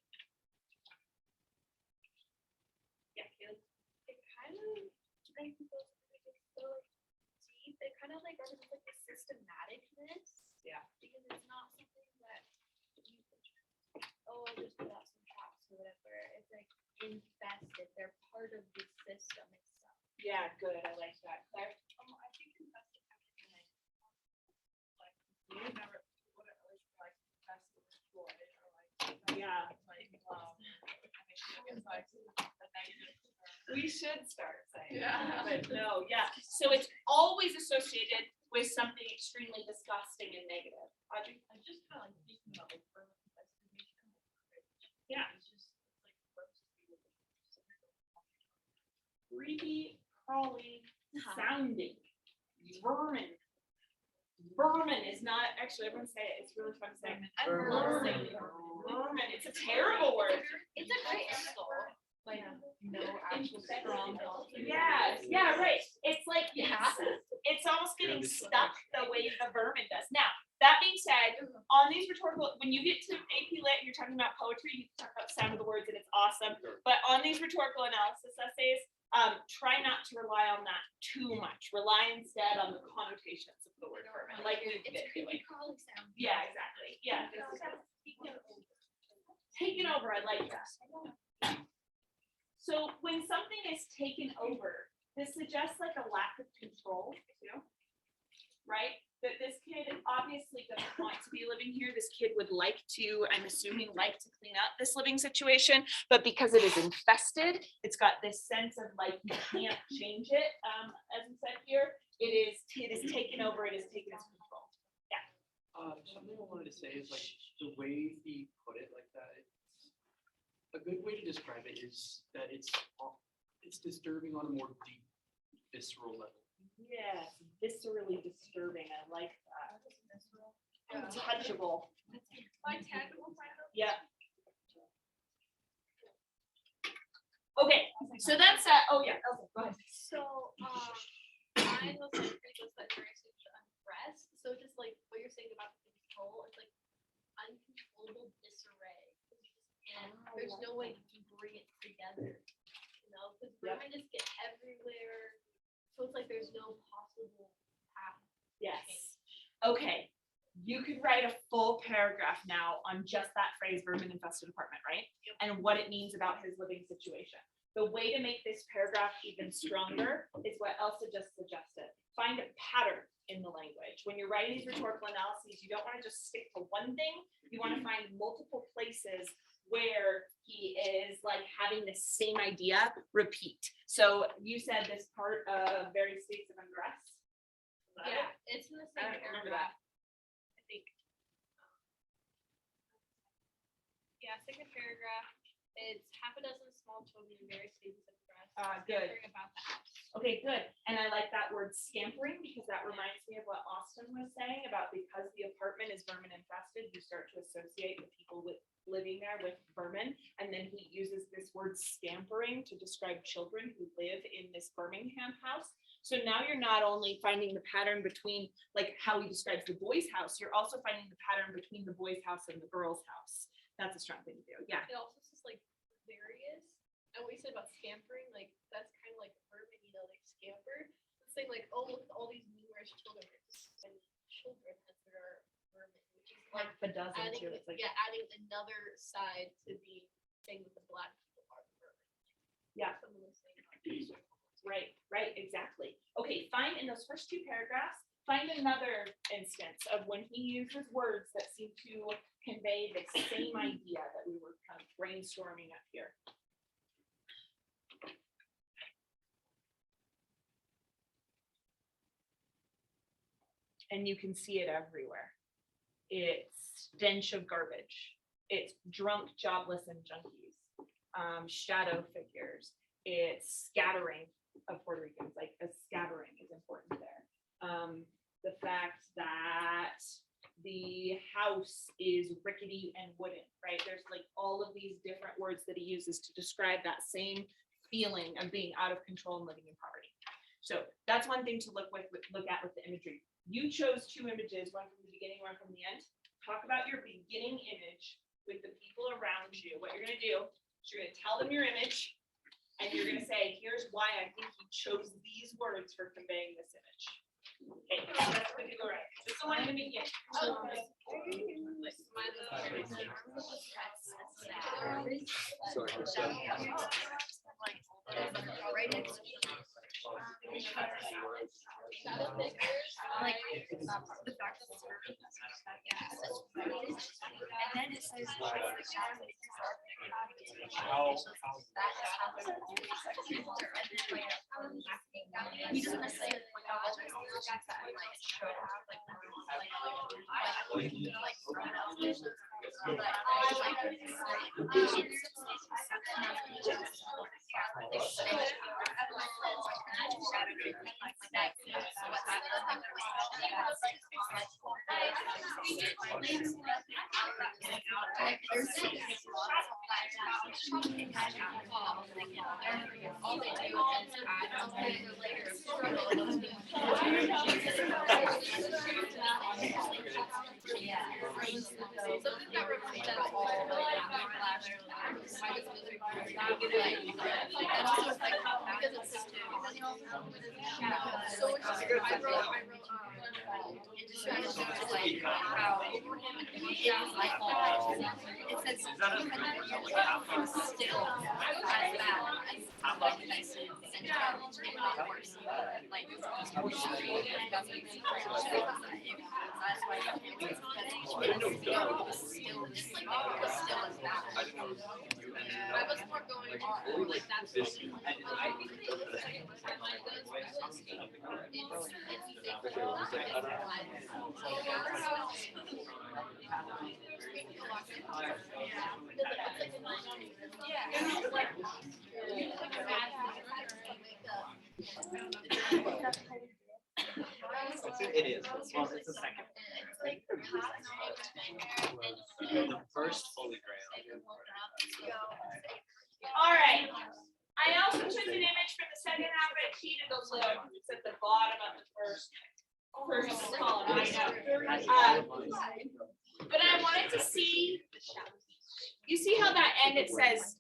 Yeah, Caleb. it kind of like goes so deep. It kind of like represents like the systematicness. Yeah. Because it's not something that you can I'll just put out some traps or whatever. It's like infested. They're part of the system itself. Yeah, good. I like that. Claire? I think investing like you never what it was like invest in Floyd or like Yeah. it's like the negative. We should start saying Yeah. that, but no, yeah. So it's always associated with something extremely disgusting and negative. Audrey? I just kind of like thinking about like vermin investigation. Yeah. It's just it's like gross to be with Creepy, crawly, sounding. Vermin. Vermin is not, actually, everyone say it. It's really fun to say. Vermin. Vermin. It's a terrible word. It's a great insult. Like no actual strong. Yeah, yeah, right. It's like, it's almost getting stuck the way the vermin does. Now, that being said, on these rhetorical, when you get to AP Lit and you're talking about poetry, you can talk about sound of the words and it's awesome. But on these rhetorical analysis essays, try not to rely on that too much. Rely instead on the connotations of the word vermin, like we've been doing. Yeah, exactly. Yeah. Taken over, I like that. So when something is taken over, this suggests like a lack of control too, right? That this kid obviously doesn't want to be living here. This kid would like to, I'm assuming, like to clean up this living situation, but because it is infested, it's got this sense of like you can't change it. As we said here, it is taken over. It is taken its control. Yeah. Something I wanted to say is like the way he put it like that. A good way to describe it is that it's disturbing on a more deep, visceral level. Yes, viscerally disturbing. I like that. Untouchable. My tangible kind of. Yeah. Okay, so that's oh yeah. Okay, go ahead. So, mine was like pretty close that very unrest. So just like what you're saying about the control, it's like uncontrollable disarray. And there's no way to bring it together, you know, because vermin just get everywhere. So it's like there's no possible path. Yes. Okay. You could write a full paragraph now on just that phrase, vermin infested apartment, right? And what it means about his living situation. The way to make this paragraph even stronger is what Elsa just suggested. Find a pattern in the language. When you're writing these rhetorical analyses, you don't want to just stick to one thing. You want to find multiple places where he is like having the same idea repeat. So you said this part of various states of unrest. Is that it? Yeah, it's in the I same don't remember that. paragraph, I think. Yeah, second paragraph, it's half a dozen small children in various stages of stress. Good. scampering about the house. Okay, good. And I like that word scampering because that reminds me of what Austin was saying about because the apartment is vermin infested, you start to associate the people with living there with vermin. And then he uses this word scampering to describe children who live in this Birmingham house. So now you're not only finding the pattern between like how he describes the boys' house, you're also finding the pattern between the boys' house and the girls' house. That's a strong thing to do. Yeah. It also says like various, and what you said about scampering, like that's kind of like vermin, you know, like scamper. It's saying like, oh, look at all these numerous children, there's so many children as there are vermin, which is like Like the dozen adding, too. It's like, yeah, adding another side to the thing that the black people are the vermin. Yeah. Someone was saying about this. right, exactly. Okay, find in those first two paragraphs, find another instance of when he uses words that seem to convey the same idea that we were kind of brainstorming up here. And you can see it everywhere. It's stench of garbage. It's drunk, jobless, and junkies. Shadow figures. It's scattering of Puerto Ricans, like a scattering is important there. The fact that the house is rickety and wooden, right? There's like all of these different words that he uses to describe that same feeling of being out of control and living in poverty. So that's one thing to look at with the imagery. You chose two images, one from the beginning, one from the end. Talk about your beginning image with the people around you. What you're gonna do is you're gonna tell them your image, and you're gonna say, here's why I think he chose these words for conveying this image. Okay, that's what you go right. Just the one in the beginning. Right next to shadow figures, like the fact that it's very, yeah, that's what it is. And then it says the shadow figures are that is how the filter, and then like he doesn't necessarily point out all the objects that like show up like all they do is add a layer of struggle. Something that reminds us all of like backlash. And also it's like because it's just so it's just I wrote it just shows like how it is like it says still as bad as nice and not worse. Like that's why still as bad. I was more going on like that's It is. Well, it's the second. The first Holy Grail. All right. I also took an image from the second half and cheated a little. It's at the bottom of the first column. I know. But I wanted to see, you see how that end it says,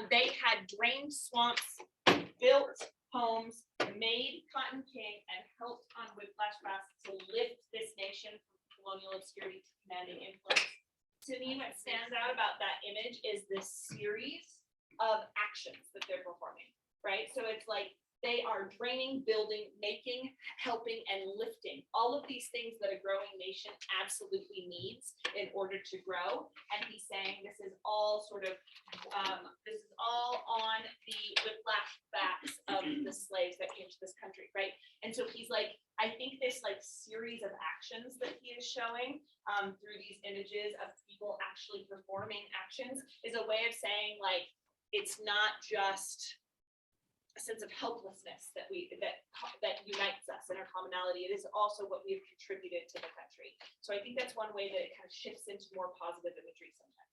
they had drained swamps, built homes, and made Cotton King and helped on Whiplash Fast to lift this nation from colonial obscurity to commanding influence. To me, what stands out about that image is this series of actions that they're performing, right? So it's like they are draining, building, making, helping, and lifting. All of these things that a growing nation absolutely needs in order to grow. And he's saying this is all sort of, this is all on the whiplash backs of the slaves that came to this country, right? And so he's like, I think this like series of actions that he is showing through these images of people actually performing actions is a way of saying like, it's not just a sense of helplessness that unites us in our commonality. It is also what we have contributed to the country. So I think that's one way that it kind of shifts into more positive imagery sometimes.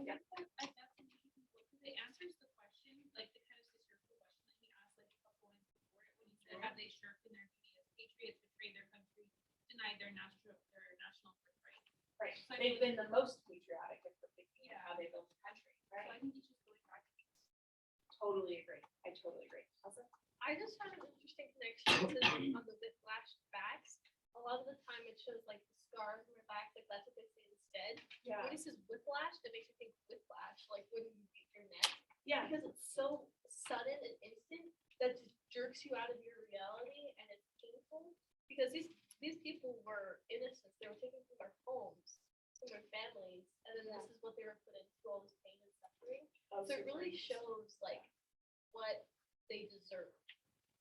Yeah. I definitely think it answers the question, like the kind of historical question that he asked like a couple lines before it, when he said, have they shirked in their duty as patriots, betrayed their country, denied their national birthright? Right. So I They've think- been the most patriotic if we're thinking of how they built the country, So I right? think he's just going back to Totally agree. I totally agree. Elsa? I just found it interesting connections on the whiplash backs. A lot of the time it shows like the scars on their back, like that's what they say instead. Yeah. When he says whiplash, it makes you think whiplash, like when you beat your neck. Yeah. Because it's so sudden and instant that just jerks you out of your reality and it's painful. Because these people were innocent. They were taken from their homes, from their families, and then this is what they were put into, all this pain and suffering. So it really shows like what they deserve.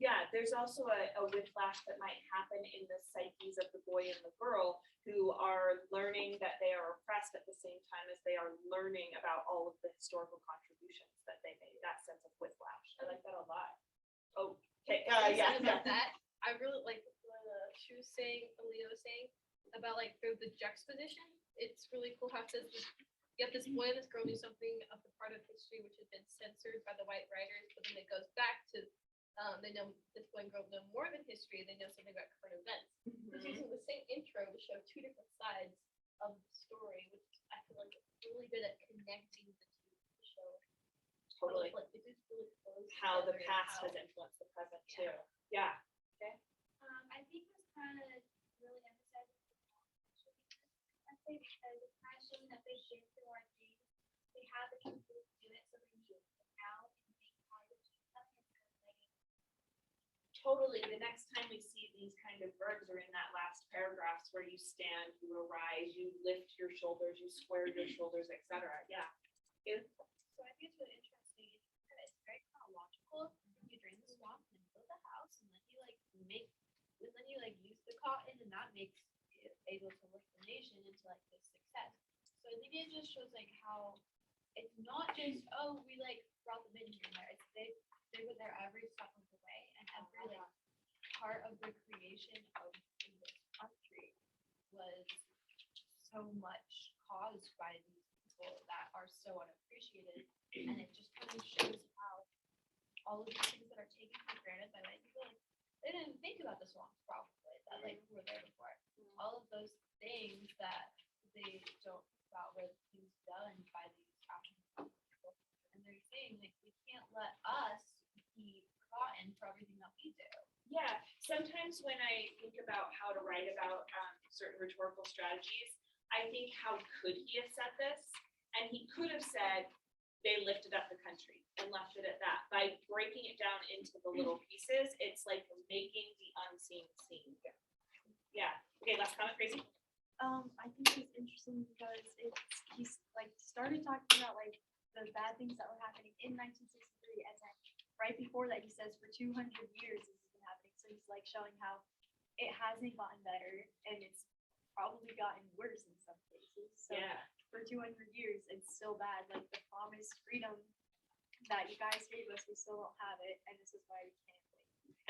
Yeah, there's also a whiplash that might happen in the psyches of the boy and the girl who are learning that they are oppressed at the same time as they are learning about all of the historical contributions that they made. That sense of whiplash. I like that a lot. Oh, okay. Yeah. About that, I really like what she was saying, Alito was saying about like the juxtaposition. It's really cool how it says this, you have this boy and this girl do something of the part of history which had been censored by the white writers, but then it goes back to they know this boy and girl know more than history, they know something about current events. It's using the same intro to show two different sides of the story, which I feel like it's really good at connecting the two to show Totally. like it is really close How the together and past how- has influenced the present too. Yeah. I think this kind of really emphasizes the compassion. I think because the passion that they share through our things, they have the people to do it, so they need to out and make positive something like Totally. The next time we see these kind of verbs are in that last paragraphs where you stand, you arise, you lift your shoulders, you square your shoulders, etc. Yeah. Beautiful. So I think it's really interesting. It's very chronological. You drain the swamp and build a house, and then you use the cotton, and that makes it able to lift the nation into like this success. So I think it just shows like how it's not just we like brought them in here and there. It's they were there every step of the way, and every like part of the creation of this country was so much caused by these people that are so unappreciated, and it just kind of shows how all of these things that are taken for granted by white people, like, they didn't think about the swamps probably that like were there before. All of those things that they don't think about were things done by these African people, and they're saying like we can't let us be forgotten for everything that we do. Yeah, sometimes when I think about how to write about certain rhetorical strategies, I think how could he have said this? And he could have said, they lifted up the country and left it at that. By breaking it down into the little pieces, it's like making the unseen seen. Yeah, okay, last comment, Crazy? I think it's interesting because he's like started talking about like the bad things that were happening in 1963, and then right before that he says for 200 years this has been happening. So he's like showing how it hasn't gotten better and it's probably gotten worse in some cases. So Yeah. for 200 years it's still bad. Like the promised freedom that you guys gave us, we still don't have it, and this is why we can't wait.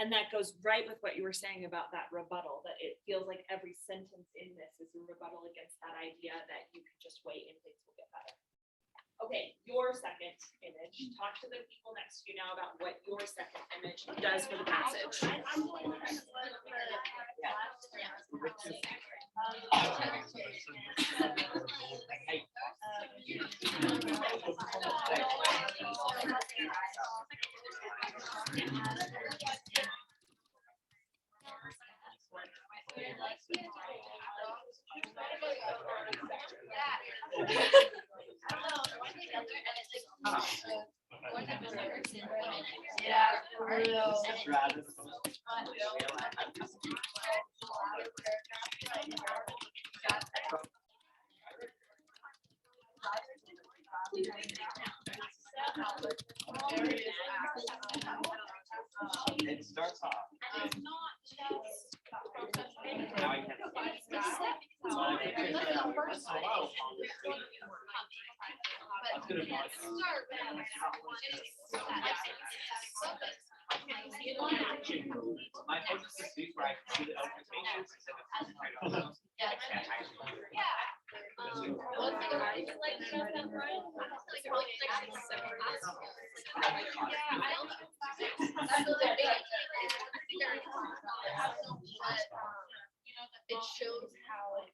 And that goes right with what you were saying about that rebuttal, that it feels like every sentence in this is a rebuttal against that idea that you could just wait and things will get better. Okay, your second image. Talk to the people next to you now about what your second image does for the passage. I'm going It starts off. And it's not just Now I can. My focus is week where I can see the notifications instead of. It shows how.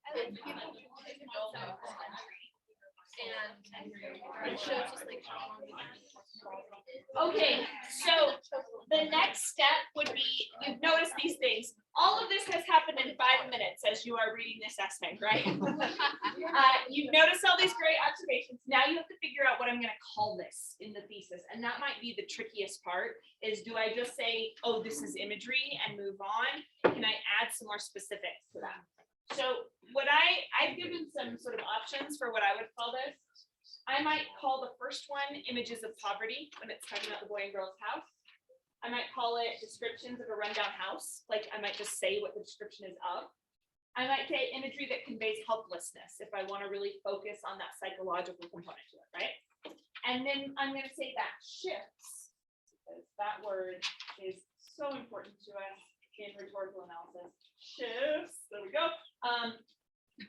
And it shows us like how long. Okay, so the next step would be, you've noticed these things. All of this has happened in 5 minutes as you are reading this essay, right? You've noticed all these great observations. Now you have to figure out what I'm gonna call this in the thesis. And that might be the trickiest part, is do I just say, oh, this is imagery and move on? Can I add some more specifics to that? So what I've given some sort of options for what I would call this. I might call the first one images of poverty when it's talking about the boy and girl's house. I might call it descriptions of a rundown house. Like I might just say what the description is of. I might say imagery that conveys helplessness if I want to really focus on that psychological component to it, right? And then I'm going to say that shifts, because that word is so important to us in rhetorical analysis. Shifts, there we go.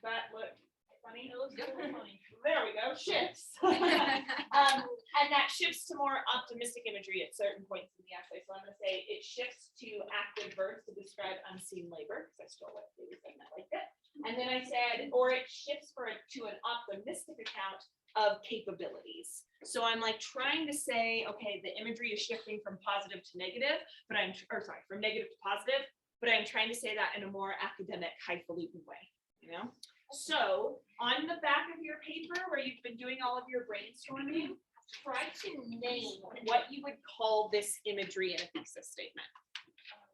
That look funny. It looks really funny. There we go, shifts. And that shifts to more optimistic imagery at certain points in the essay. So I'm going to say it shifts to active verbs to describe unseen labor, because I stole what they said and I liked it. And then I said, or it shifts to an optimistic account of capabilities. So I'm like trying to say, okay, the imagery is shifting from positive to negative, from negative to positive, but I'm trying to say that in a more academic, highfalutin way, you know? So on the back of your paper where you've been doing all of your brainstorming, try to name what you would call this imagery in a thesis statement.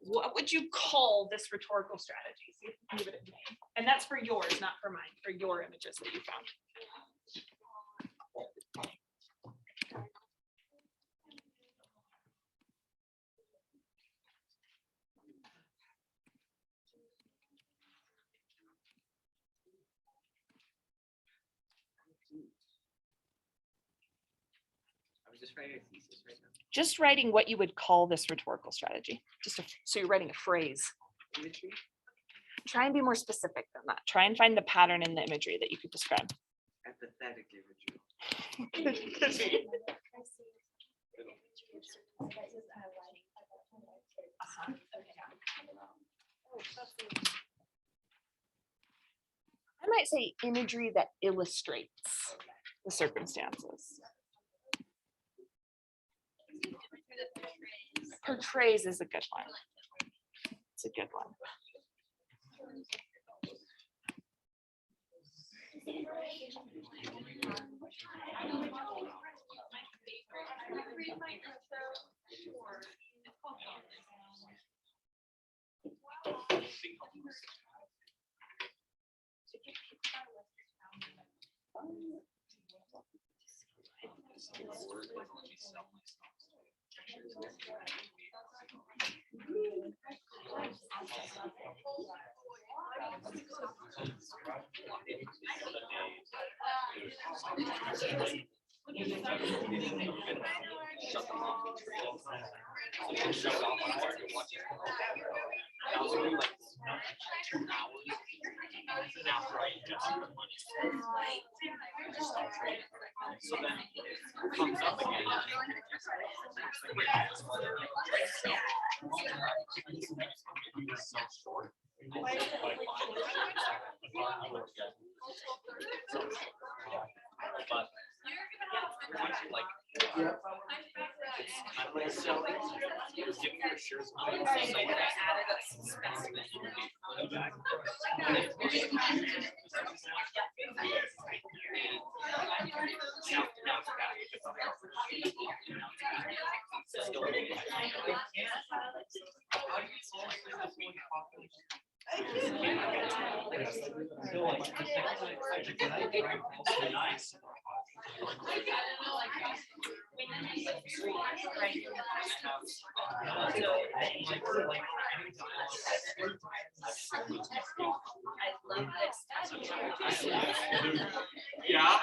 What would you call this rhetorical strategy? See if you can give it a name. And that's for yours, not for mine, for your images that you found. Just writing a thesis right now. Just writing what you would call this rhetorical strategy. So you're writing a phrase. Imagery. Try and be more specific than that. Try and find the pattern in the imagery that you could describe. Empathetic imagery. I might say imagery that illustrates the circumstances. Portrays is a good one. It's a good one. So then it comes up again. So like, the second time, when I drank all the night. Yeah.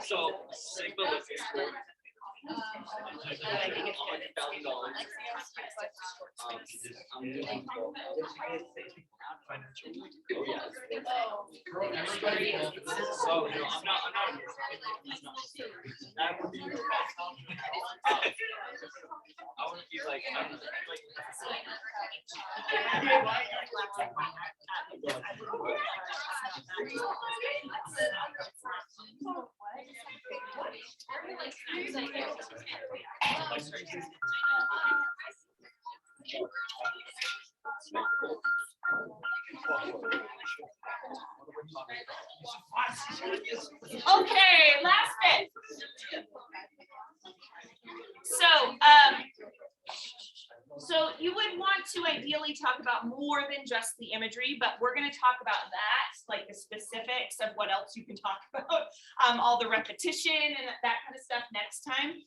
So, Sigma was I think it's $100,000. I'm doing well. Oh, yeah. everybody. Oh, no, I'm not. That would be. I want to be like. Okay, last bit. So you would want to ideally talk about more than just the imagery, but we're gonna talk about that, like the specifics of what else you can talk about, all the repetition and that kind of stuff next time.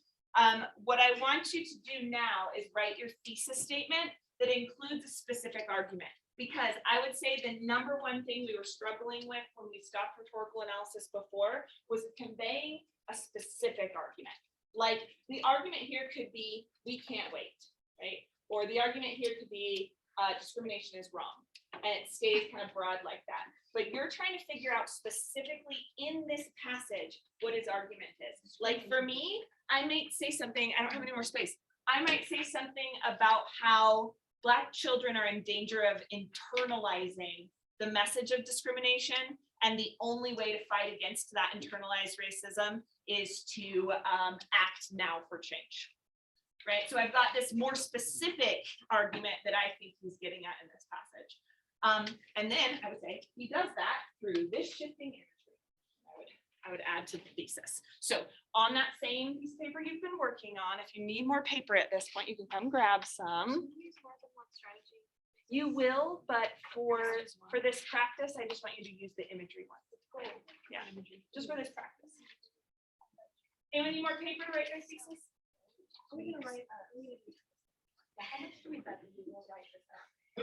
What I want you to do now is write your thesis statement that includes a specific argument. Because I would say the number one thing we were struggling with when we stopped rhetorical analysis before was conveying a specific argument. Like the argument here could be, we can't wait, right? Or the argument here could be discrimination is wrong. And it stays kind of broad like that. But you're trying to figure out specifically in this passage what his argument is. Like for me, I might say something, I don't have any more space. I might say something about how Black children are in danger of internalizing the message of discrimination. And the only way to fight against that internalized racism is to act now for change. Right, so I've got this more specific argument that I think he's getting at in this passage. And then I would say he does that through this shifting imagery. I would add to the thesis. So on that same piece of paper you've been working on, if you need more paper at this point, you can come grab some. You will, but for this practice, I just want you to use the imagery one. Yeah, just for this practice. Anyone need more paper to write your thesis? Are we gonna write, how much do we bet that we will write this up? I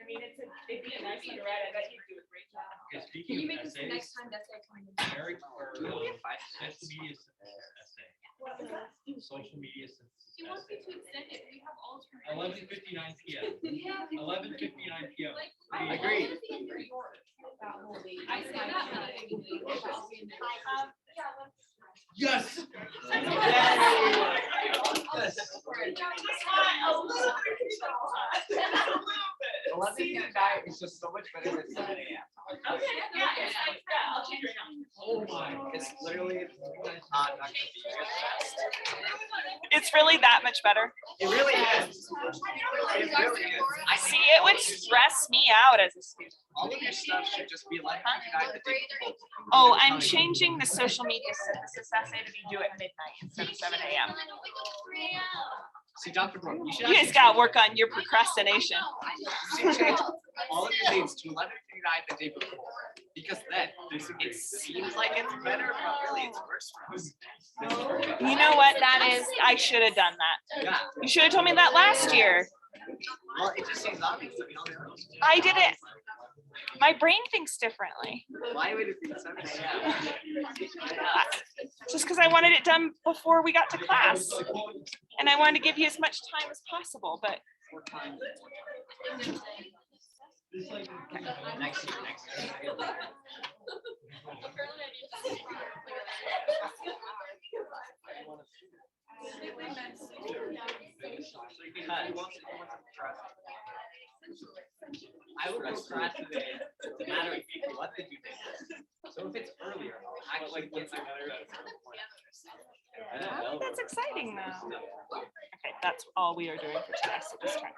mean, it'd be a nice one to write. I bet you'd do a great job. Okay, Can speaking you of make this the next essays, time that's like coming in? Eric, or social media essay, What was that? social media synthesis He wants me essay. to extend it, we have all. 11:59 p.m. We have. 11:59 p.m. Like, Agreed. I say that. Yes. Is just so much better than 7 a.m. Okay, yeah, I'll change it now. Oh my. It's literally not gonna be It's really that much better. It really is. It really is. I See, it would stress me out as a student. all of your stuff should just be like the day before. Oh, I'm changing the social media synthesis essay to be due at midnight instead of 7 a.m. See, Dr. Brooke, you should You guys gotta work on your procrastination. You should change all of your dates to 11:59 the day before. Because then it seems like it's better, but really it's worse for us. You know what that is? I should have done that. Yeah. You should have told me that last year. Well, it just seems obvious to me on the road. I did it. My brain thinks differently. Why would it be 7 a.m.? Just because I wanted it done before we got to class. And I wanted to give you as much time as possible, but Next year. I would procrastinate no matter what the due date is. So if it's earlier, I'll actually get my that's exciting though. Okay, that's all we are doing for today. So just turn that.